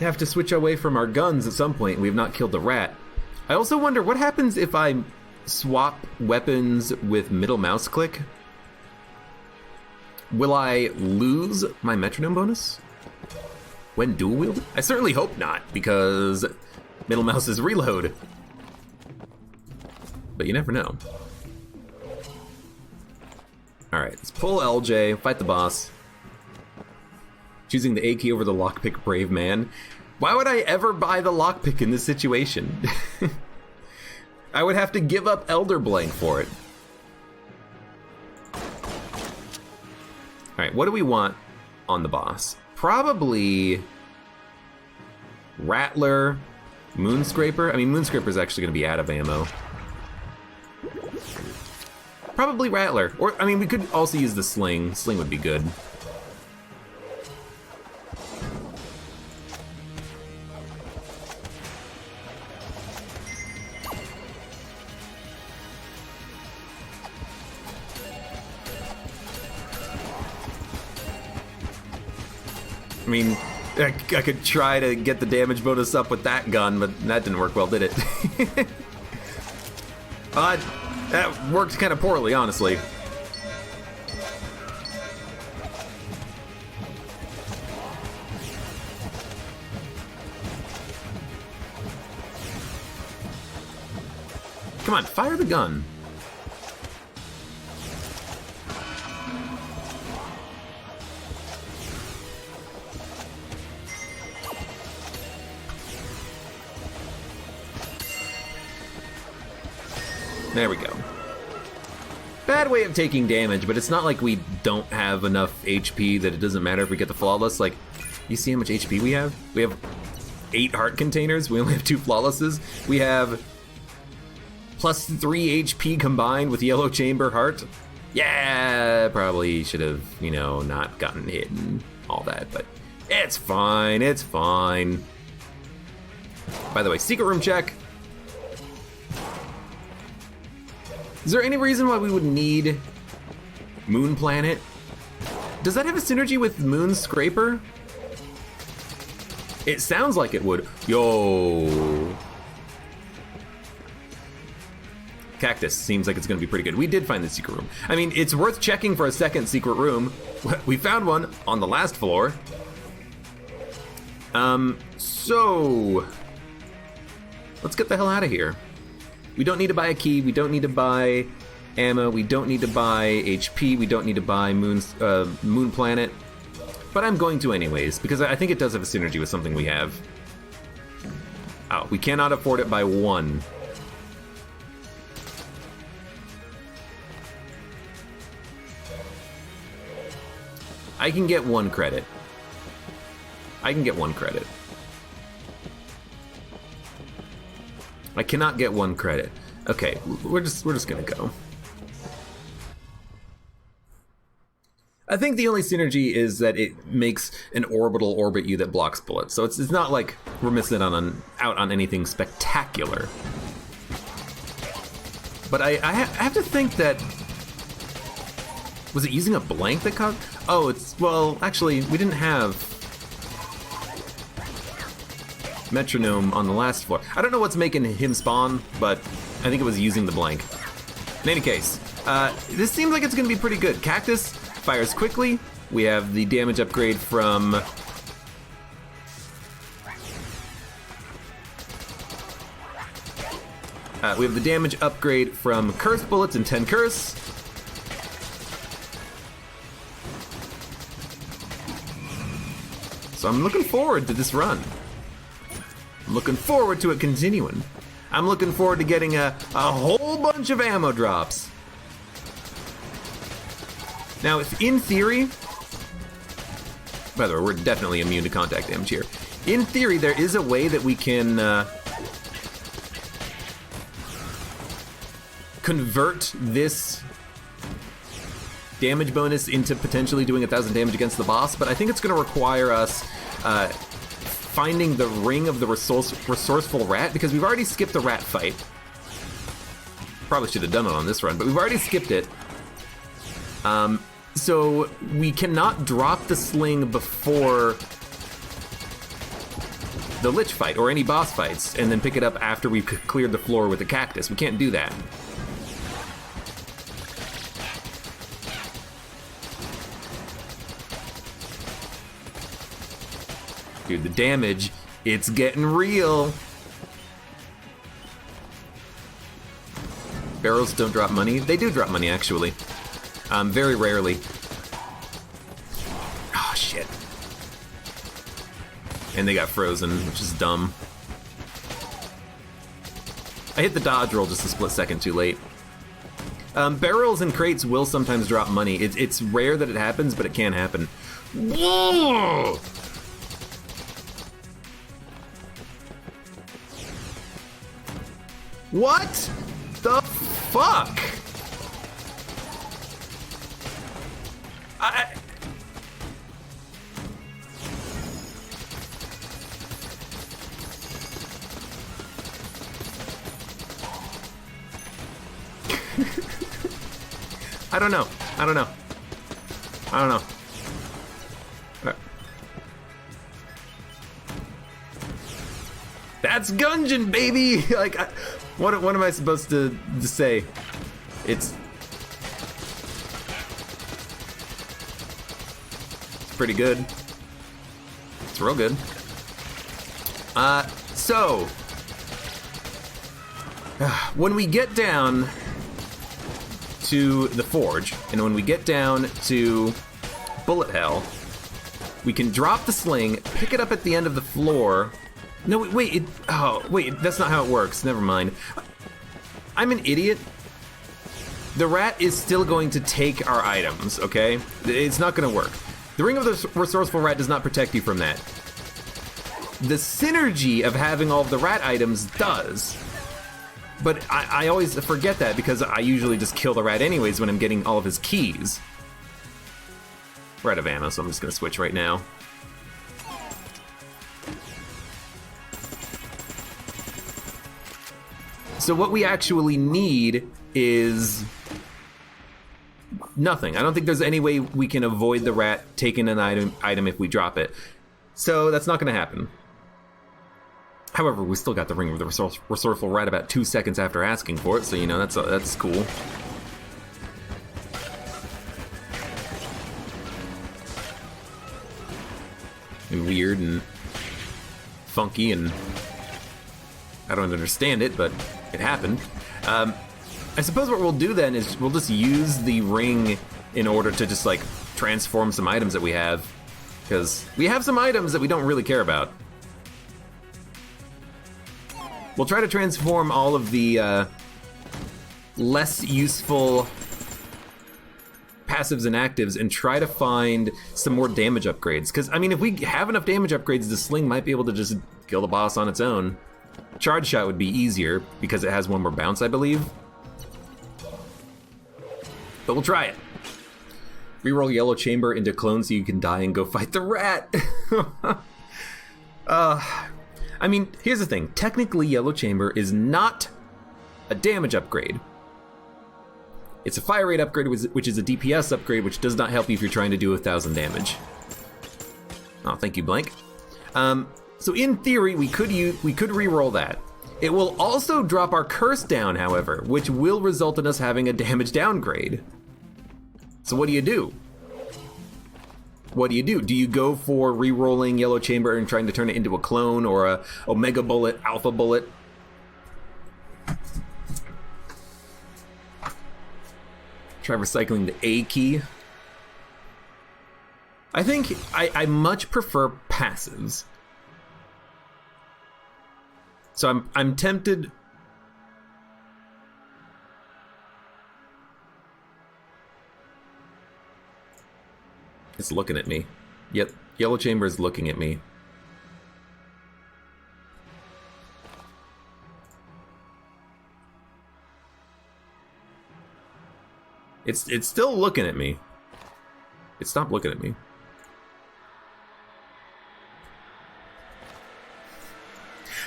A: have to switch away from our guns at some point. We have not killed the rat. I also wonder what happens if I swap weapons with middle mouse click. Will I lose my metronome bonus when dual wielded? I certainly hope not, because middle mouse is reload. But you never know. Alright, let's pull LJ, fight the boss. Choosing the A key over the lockpick, brave man. Why would I ever buy the lockpick in this situation? I would have to give up Elder Blank for it. Alright, what do we want on the boss? Probably Rattler, Moonscraper. I mean, Moonscraper's actually going to be out of ammo. Probably Rattler. Or, I mean, we could also use the Sling. Sling would be good. I mean, I could try to get the damage bonus up with that gun, but that didn't work well, did it? That worked kind of poorly, honestly. Come on, fire the gun. There we go. Bad way of taking damage, but it's not like we don't have enough HP that it doesn't matter if we get the flawless. Like, you see how much HP we have? We have 8 heart containers. We only have 2 flawlesses. We have plus 3 HP combined with yellow chamber heart. Yeah, probably should have, you know, not gotten hit and all that, but it's fine. It's fine. By the way, secret room check. Is there any reason why we would need Moon Planet? Does that have a synergy with Moon Scraper? It sounds like it would. Yo. Cactus seems like it's gonna be pretty good. We did find the secret room. I mean, it's worth checking for a second secret room. We found one on the last floor. So let's get the hell out of here. We don't need to buy a key, we don't need to buy ammo, we don't need to buy HP, we don't need to buy Moon Planet. But I'm going to anyways, because I think it does have a synergy with something we have. Oh, we cannot afford it by 1. I can get 1 credit. I can get 1 credit. I cannot get 1 credit. Okay, we're just gonna go. I think the only synergy is that it makes an orbital orbit you that blocks bullets. So it's not like we're missing out on anything spectacular. But I have to think that... Was it using a blank that caused... Oh, it's... Well, actually, we didn't have... metronome on the last floor. I don't know what's making him spawn, but I think it was using the blank. In any case, this seems like it's going to be pretty good. Cactus fires quickly. We have the damage upgrade from... we have the damage upgrade from Curse Bullets and 10 Curse. So I'm looking forward to this run. I'm looking forward to it continuing. I'm looking forward to getting a whole bunch of ammo drops. Now, if in theory... By the way, we're definitely immune to contact damage here. In theory, there is a way that we can convert this damage bonus into potentially doing 1,000 damage against the boss, but I think it's going to require us finding the ring of the resourceful rat, because we've already skipped the rat fight. Probably should have done it on this run, but we've already skipped it. So we cannot drop the sling before the Lich fight or any boss fights, and then pick it up after we've cleared the floor with the cactus. We can't do that. Dude, the damage, it's getting real. Barrels don't drop money. They do drop money, actually. Very rarely. Oh, shit. And they got frozen, which is dumb. I hit the dodge roll just a split second too late. Barrels and crates will sometimes drop money. It's rare that it happens, but it can happen. Whoa! What the fuck? I don't know. I don't know. I don't know. That's Gungeon, baby! Like, what am I supposed to say? It's pretty good. It's real good. So when we get down to the forge, and when we get down to bullet hell, we can drop the sling, pick it up at the end of the floor. No, wait, that's not how it works. Never mind. I'm an idiot. The rat is still going to take our items, okay? It's not going to work. The Ring of the Resourceful Rat does not protect you from that. The synergy of having all of the rat items does. But I always forget that because I usually just kill the rat anyways when I'm getting all of his keys. We're out of ammo, so I'm just going to switch right now. So what we actually need is nothing. I don't think there's any way we can avoid the rat taking an item if we drop it. So that's not going to happen. However, we still got the Ring of the Resourceful Rat about 2 seconds after asking for it, so you know, that's cool. And weird and funky, and I don't understand it, but it happened. I suppose what we'll do then is we'll just use the ring in order to just like transform some items that we have, because we have some items that we don't really care about. We'll try to transform all of the less useful passives and actives and try to find some more damage upgrades. Because, I mean, if we have enough damage upgrades, the sling might be able to just kill the boss on its own. Charge shot would be easier because it has one more bounce, I believe. But we'll try it. Reroll Yellow Chamber into clone so you can die and go fight the rat. I mean, here's the thing. Technically, Yellow Chamber is not a damage upgrade. It's a fire rate upgrade, which is a DPS upgrade, which does not help you if you're trying to do 1,000 damage. Oh, thank you, Blank. So in theory, we could re-roll that. It will also drop our curse down, however, which will result in us having a damage downgrade. So what do you do? What do you do? Do you go for re-rolling Yellow Chamber and trying to turn it into a clone or a Omega Bullet, Alpha Bullet? Try recycling the A key. I think I much prefer passives. So I'm tempted. It's looking at me. Yep, Yellow Chamber is looking at me. It's still looking at me. It stopped looking at me.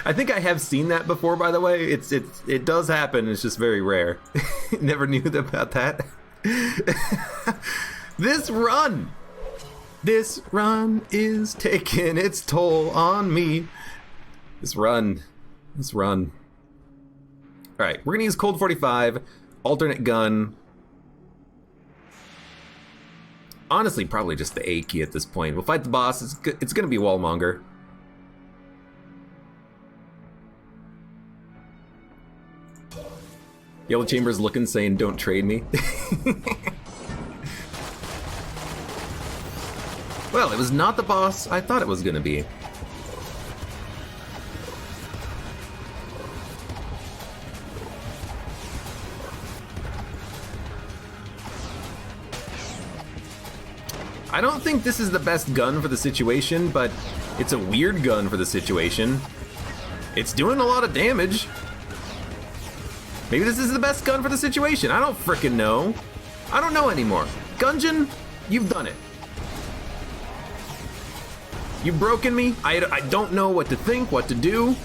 A: I think I have seen that before, by the way. It does happen. It's just very rare. Never knew about that. This run is taking its toll on me. This run. All right, we're gonna use Cold 45, alternate gun. Honestly, probably just the A key at this point. We'll fight the boss. It's gonna be Wallmonger. Yellow Chamber's looking, saying, "Don't trade me." Well, it was not the boss I thought it was gonna be. I don't think this is the best gun for the situation, but it's a weird gun for the situation. It's doing a lot of damage. Maybe this is the best gun for the situation. I don't frickin' know. I don't know anymore. Gungeon, you've done it. You've broken me. I don't know what to think, what to do.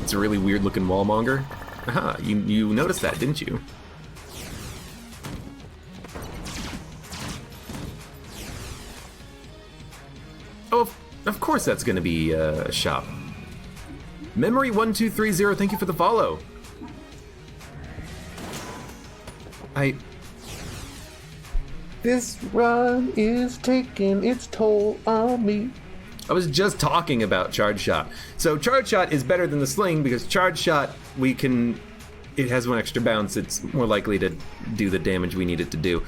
A: It's a really weird looking Wallmonger. Aha, you noticed that, didn't you? Oh, of course that's gonna be a shop. Memory1230, thank you for the follow. This run is taking its toll on me. I was just talking about Charge Shot. So Charge Shot is better than the Sling because Charge Shot, it has one extra bounce. It's more likely to do the damage we need it to do.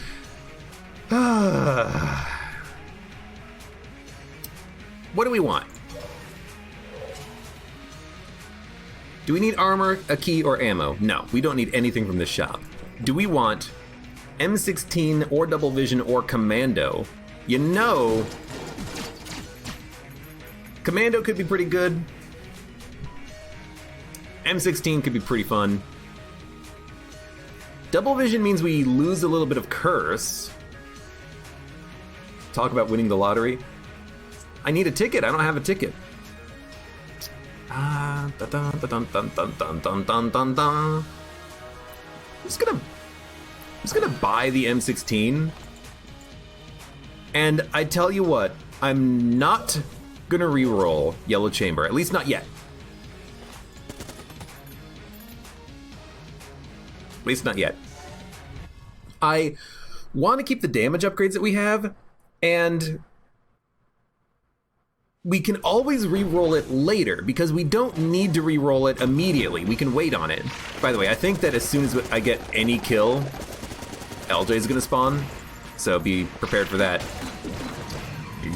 A: What do we want? Do we need armor, a key, or ammo? No, we don't need anything from this shop. Do we want M16 or double vision or commando? You know, commando could be pretty good. M16 could be pretty fun. Double vision means we lose a little bit of curse. Talk about winning the lottery. I need a ticket. I don't have a ticket. I'm just gonna buy the M16. And I tell you what, I'm not gonna reroll Yellow Chamber, at least not yet. At least not yet. I want to keep the damage upgrades that we have, and we can always re-roll it later because we don't need to re-roll it immediately. We can wait on it. By the way, I think that as soon as I get any kill, LJ is gonna spawn, so be prepared for that.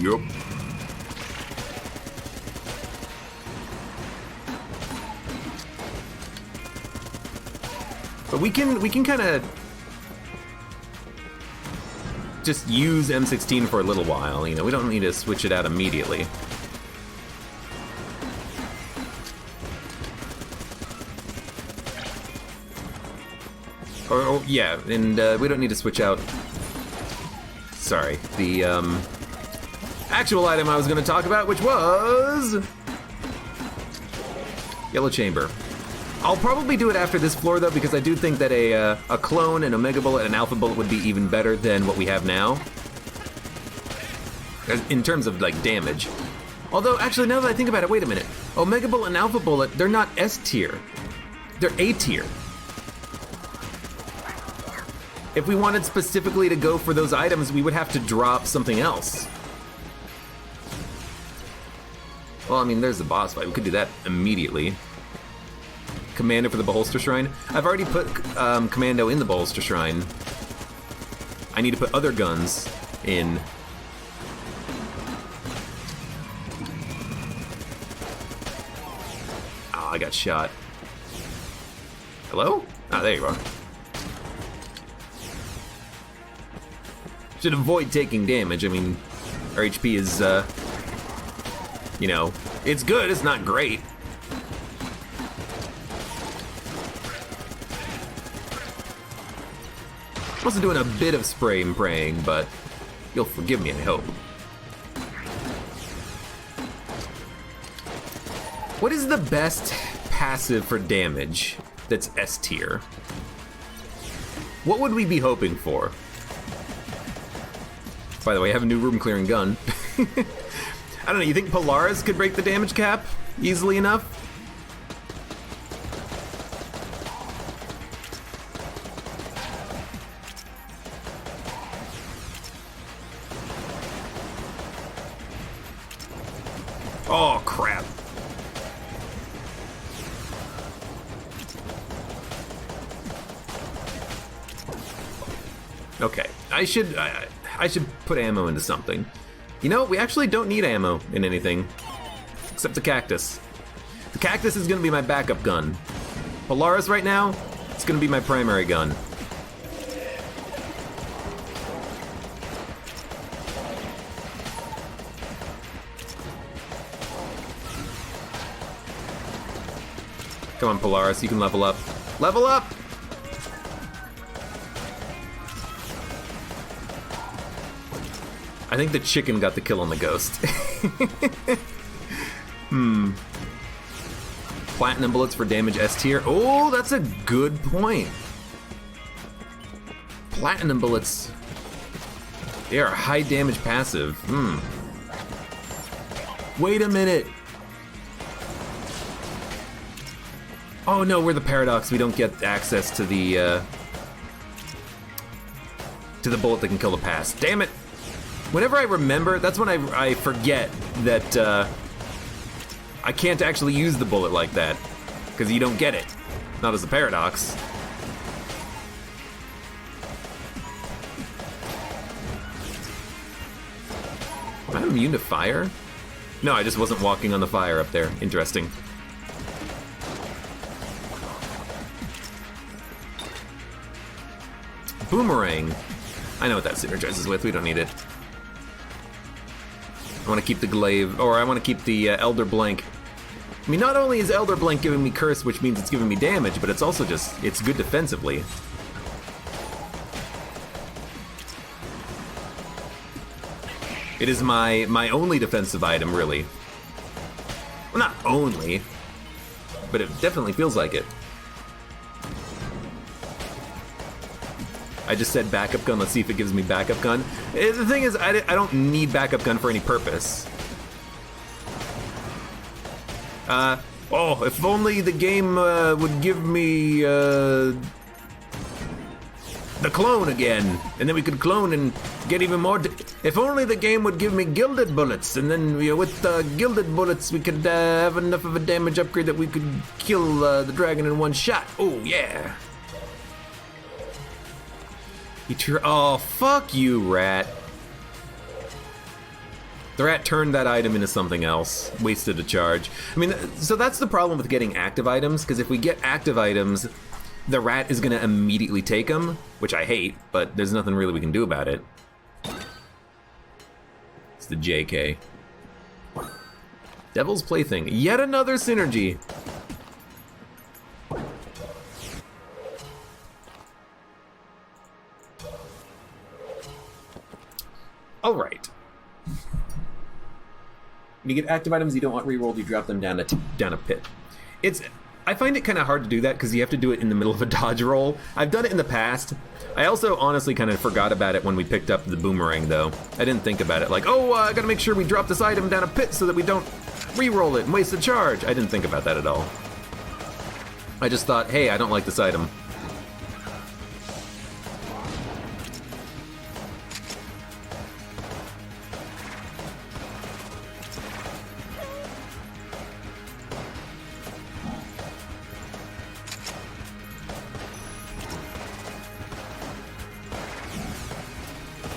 A: Yup. But we can kind of just use M16 for a little while. You know, we don't need to switch it out immediately. Oh, yeah, and we don't need to switch out. Sorry, the actual item I was going to talk about, which was Yellow Chamber. I'll probably do it after this floor, though, because I do think that a clone, an Omega Bullet, and an Alpha Bullet would be even better than what we have now. In terms of, like, damage. Although, actually, now that I think about it, wait a minute. Omega Bullet and Alpha Bullet, they're not S tier. They're A tier. If we wanted specifically to go for those items, we would have to drop something else. Well, I mean, there's the boss fight. We could do that immediately. Commando for the Beholster Shrine. I've already put Commando in the Beholster Shrine. I need to put other guns in. Oh, I got shot. Hello? Ah, there you are. Should avoid taking damage. I mean, our HP is, you know, it's good, it's not great. I'm also doing a bit of spray and praying, but you'll forgive me, I hope. What is the best passive for damage that's S tier? What would we be hoping for? By the way, I have a new room clearing gun. I don't know, you think Polaris could break the damage cap easily enough? Oh, crap. Okay, I should put ammo into something. You know, we actually don't need ammo in anything, except the cactus. The cactus is gonna be my backup gun. Polaris right now, it's gonna be my primary gun. Come on, Polaris, you can level up. Level up! I think the chicken got the kill on the ghost. Platinum bullets for damage S tier. Oh, that's a good point. Platinum bullets. They are high damage passive. Wait a minute. Oh no, we're the Paradox. We don't get access to the bullet that can kill the pass. Damn it. Whenever I remember, that's when I forget that I can't actually use the bullet like that, because you don't get it. Not as a Paradox. Am I immune to fire? No, I just wasn't walking on the fire up there. Interesting. Boomerang. I know what that synergizes with. We don't need it. I want to keep the glaive, or I want to keep the Elder Blank. I mean, not only is Elder Blank giving me curse, which means it's giving me damage, but it's also just, it's good defensively. It is my only defensive item, really. Well, not only, but it definitely feels like it. I just said backup gun, let's see if it gives me backup gun. The thing is, I don't need backup gun for any purpose. Oh, if only the game would give me the clone again, and then we could clone and get even more. If only the game would give me gilded bullets, and then with gilded bullets we could have enough of a damage upgrade that we could kill the dragon in one shot. Oh yeah. Oh, fuck you, rat. The rat turned that item into something else. Wasted a charge. I mean, so that's the problem with getting active items, because if we get active items, the rat is going to immediately take them, which I hate, but there's nothing really we can do about it. It's the JK. Devil's Plaything. Yet another synergy. All right. When you get active items you don't want rerolled, you drop them down a pit. I find it kind of hard to do that because you have to do it in the middle of a dodge roll. I've done it in the past. I also honestly kind of forgot about it when we picked up the boomerang, though. I didn't think about it like, oh, I gotta make sure we drop this item down a pit so that we don't re-roll it and waste a charge. I didn't think about that at all. I just thought, hey, I don't like this item.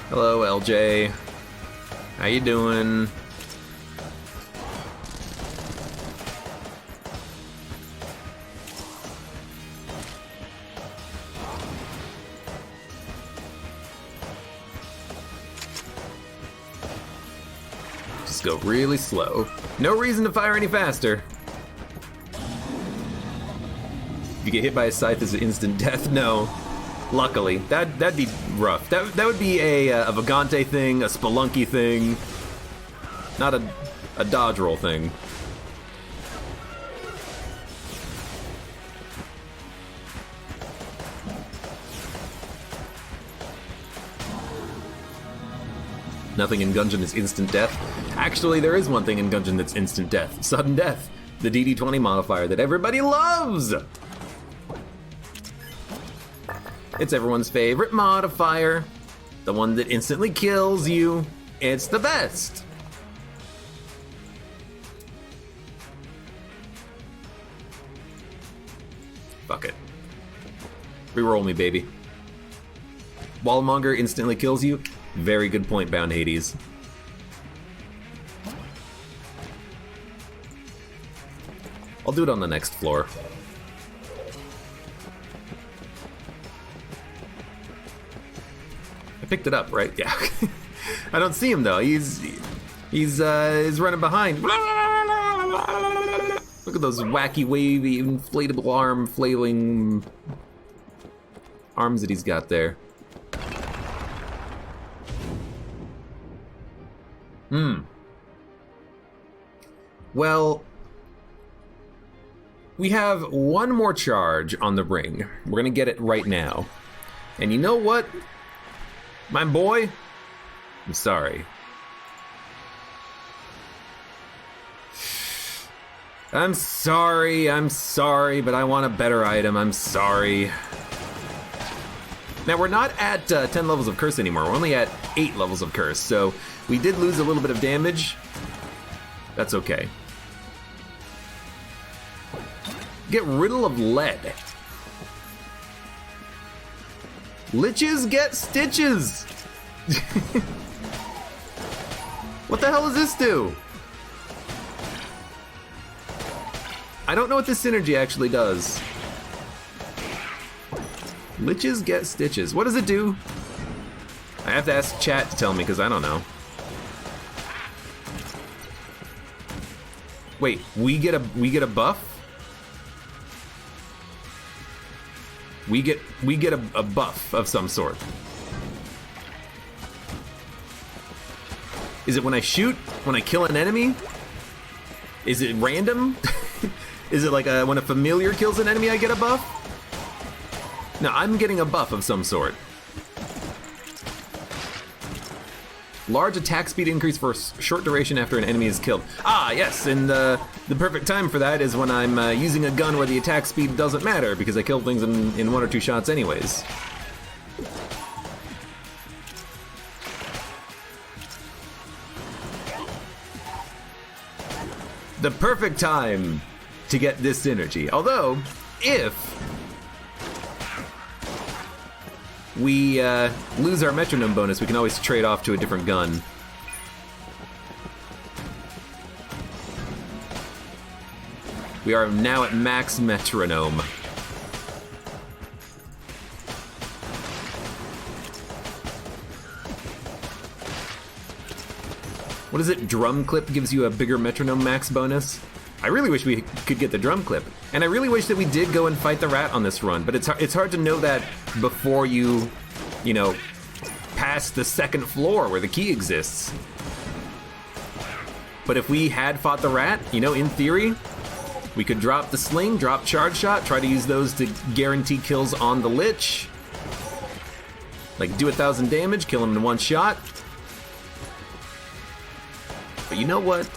A: Hello, LJ. How you doing? Just go really slow. No reason to fire any faster. If you get hit by a scythe, is it instant death? No. Luckily, that'd be rough. That would be a Vagante thing, a Spelunky thing, not a dodge roll thing. Nothing in Gungeon is instant death. Actually, there is one thing in Gungeon that's instant death. Sudden death. The DD20 modifier that everybody loves! It's everyone's favorite modifier. The one that instantly kills you. It's the best. Fuck it. Reroll me, baby. Wallmonger instantly kills you. Very good point, Bound Hades. I'll do it on the next floor. Picked it up, right? Yeah. I don't see him though. He's running behind. Look at those wacky, wavy, inflatable arm flailing arms that he's got there. Well, we have one more charge on the ring. We're gonna get it right now. And you know what? My boy, I'm sorry. I'm sorry, but I want a better item, I'm sorry. Now, we're not at 10 levels of curse anymore, we're only at 8 levels of curse, so we did lose a little bit of damage. That's okay. Get riddle of lead. Liches get stitches! What the hell does this do? I don't know what this synergy actually does. Liches get stitches. What does it do? I have to ask chat to tell me because I don't know. Wait, we get a buff? We get a buff of some sort. Is it when I shoot? When I kill an enemy? Is it random? Is it like when a familiar kills an enemy I get a buff? No, I'm getting a buff of some sort. Large attack speed increase for a short duration after an enemy is killed. Ah, yes, and the perfect time for that is when I'm using a gun where the attack speed doesn't matter because I kill things in 1 or 2 shots anyways. The perfect time to get this synergy. Although, if we lose our metronome bonus, we can always trade off to a different gun. We are now at max metronome. What is it? Drum clip gives you a bigger metronome max bonus? I really wish we could get the drum clip. And I really wish that we did go and fight the rat on this run, but it's hard to know that before you know, pass the second floor where the key exists. But if we had fought the rat, you know, in theory, We could drop the sling, drop charge shot, try to use those to guarantee kills on the Lich. Like do 1,000 damage, kill him in one shot. But you know what?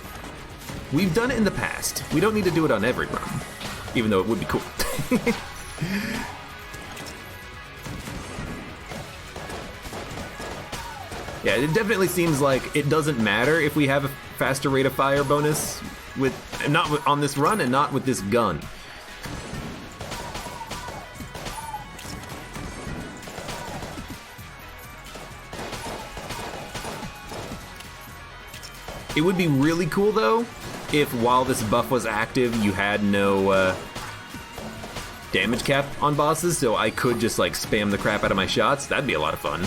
A: We've done it in the past. We don't need to do it on every run, even though it would be cool. Yeah, it definitely seems like it doesn't matter if we have a faster rate of fire bonus with not on this run and not with this gun. It would be really cool though if while this buff was active you had no damage cap on bosses, so I could just like spam the crap out of my shots. That'd be a lot of fun.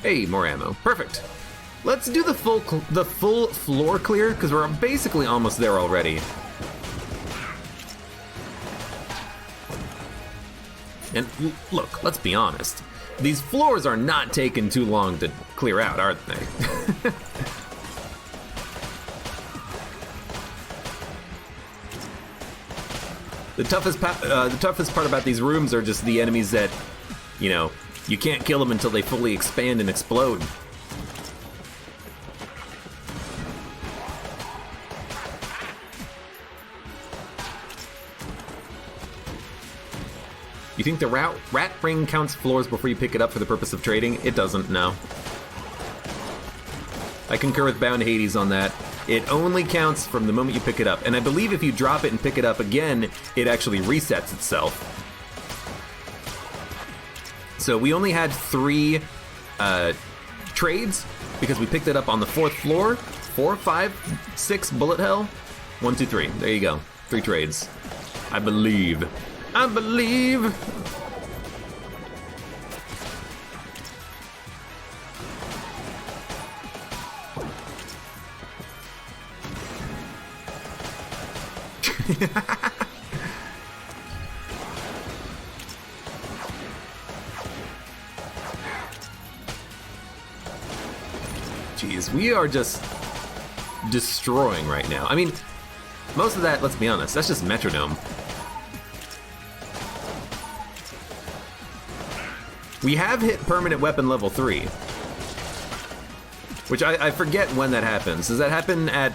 A: Hey, more ammo. Perfect. Let's do the full floor clear, because we're basically almost there already. And look, let's be honest. These floors are not taking too long to clear out, aren't they? The toughest part about these rooms are just the enemies that, you know, you can't kill them until they fully expand and explode. You think the rat ring counts floors before you pick it up for the purpose of trading? It doesn't, no. I concur with Bound Hades on that. It only counts from the moment you pick it up. And I believe if you drop it and pick it up again, it actually resets itself. So we only had 3 trades because we picked it up on the 4th floor. 4, 5, 6 bullet hell. 1, 2, 3. There you go. 3 trades. I believe. I believe. Jeez, we are just destroying right now. I mean, most of that, let's be honest, that's just metronome. We have hit permanent weapon level 3. Which I forget when that happens. Does that happen at...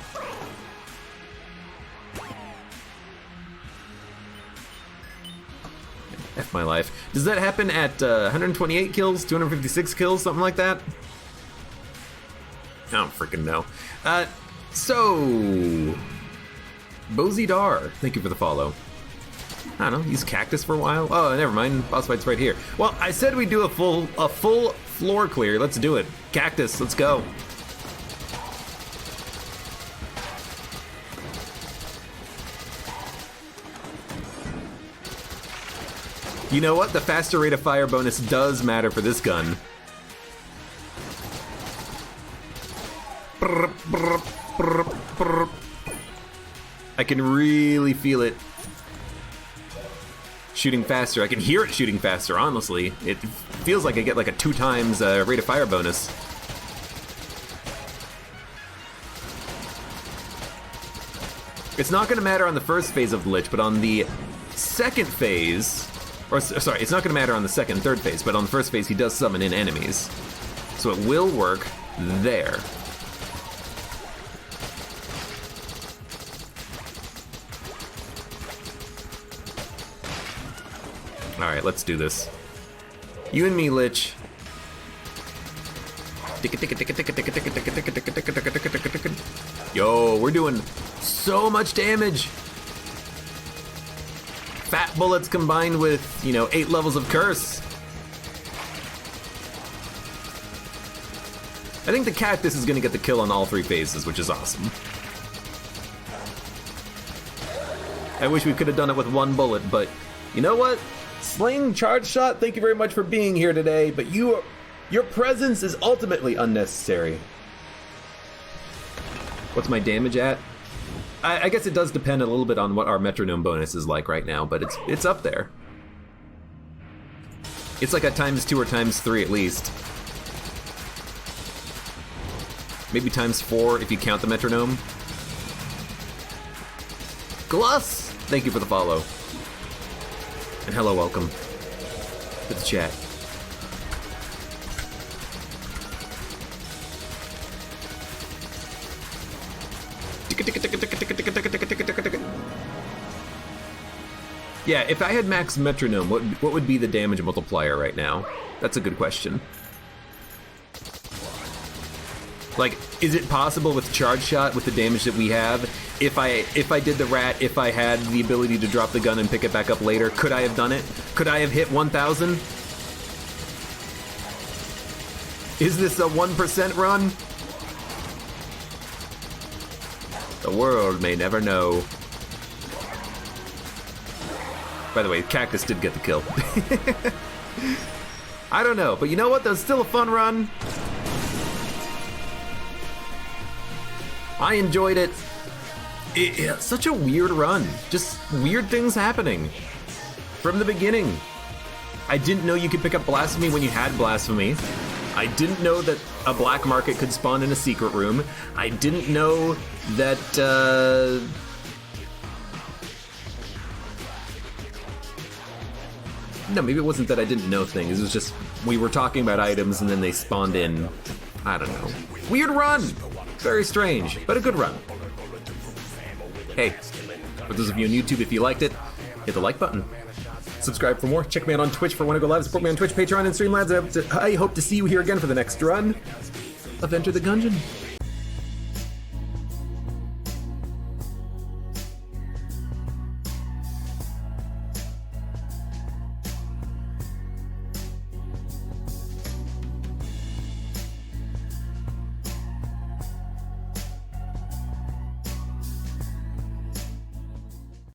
A: F my life. Does that happen at 128 kills, 256 kills, something like that? I don't freaking know. So... Bozidar, thank you for the follow. I don't know, use cactus for a while? Oh, never mind, boss fight's right here. Well, I said we'd do a full floor clear. Let's do it. Cactus, let's go. You know what? The faster rate of fire bonus does matter for this gun. I can really feel it shooting faster. I can hear it shooting faster, honestly. It feels like I get like a 2 times rate of fire bonus. It's not going to matter on the first phase of the Lich, but on the second phase, or sorry, it's not going to matter on the second and third phase, but on the first phase he does summon in enemies. So it will work there. Alright, let's do this. You and me, Lich. Yo, we're doing so much damage. Fat bullets combined with, you know, 8 levels of curse. I think the cactus is gonna get the kill on all 3 phases, which is awesome. I wish we could have done it with 1 bullet, but you know what? Sling, charge shot, thank you very much for being here today, but your presence is ultimately unnecessary. What's my damage at? I guess it does depend a little bit on what our metronome bonus is like right now, but it's up there. It's like a ×2 or ×3 at least. Maybe ×4 if you count the metronome. Glus! Thank you for the follow. And hello, welcome to the chat. Yeah, if I had max metronome, what would be the damage multiplier right now? That's a good question. Like, is it possible with charge shot, with the damage that we have, if I did the rat, if I had the ability to drop the gun and pick it back up later, could I have done it? Could I have hit 1,000? Is this a 1% run? The world may never know. By the way, Cactus did get the kill. I don't know, but you know what? That was still a fun run. I enjoyed it. It's such a weird run. Just weird things happening from the beginning. I didn't know you could pick up Blasphemy when you had Blasphemy. I didn't know that a black market could spawn in a secret room. I didn't know that, no, maybe it wasn't that I didn't know things. It was just we were talking about items and then they spawned in. I don't know. Weird run! Very strange, but a good run. Hey, for those of you on YouTube, if you liked it, hit the like button. Subscribe for more. Check me out on Twitch for when I go live. Support me on Twitch, Patreon, and Streamlabs. I hope to see you here again for the next run of Enter the Gungeon.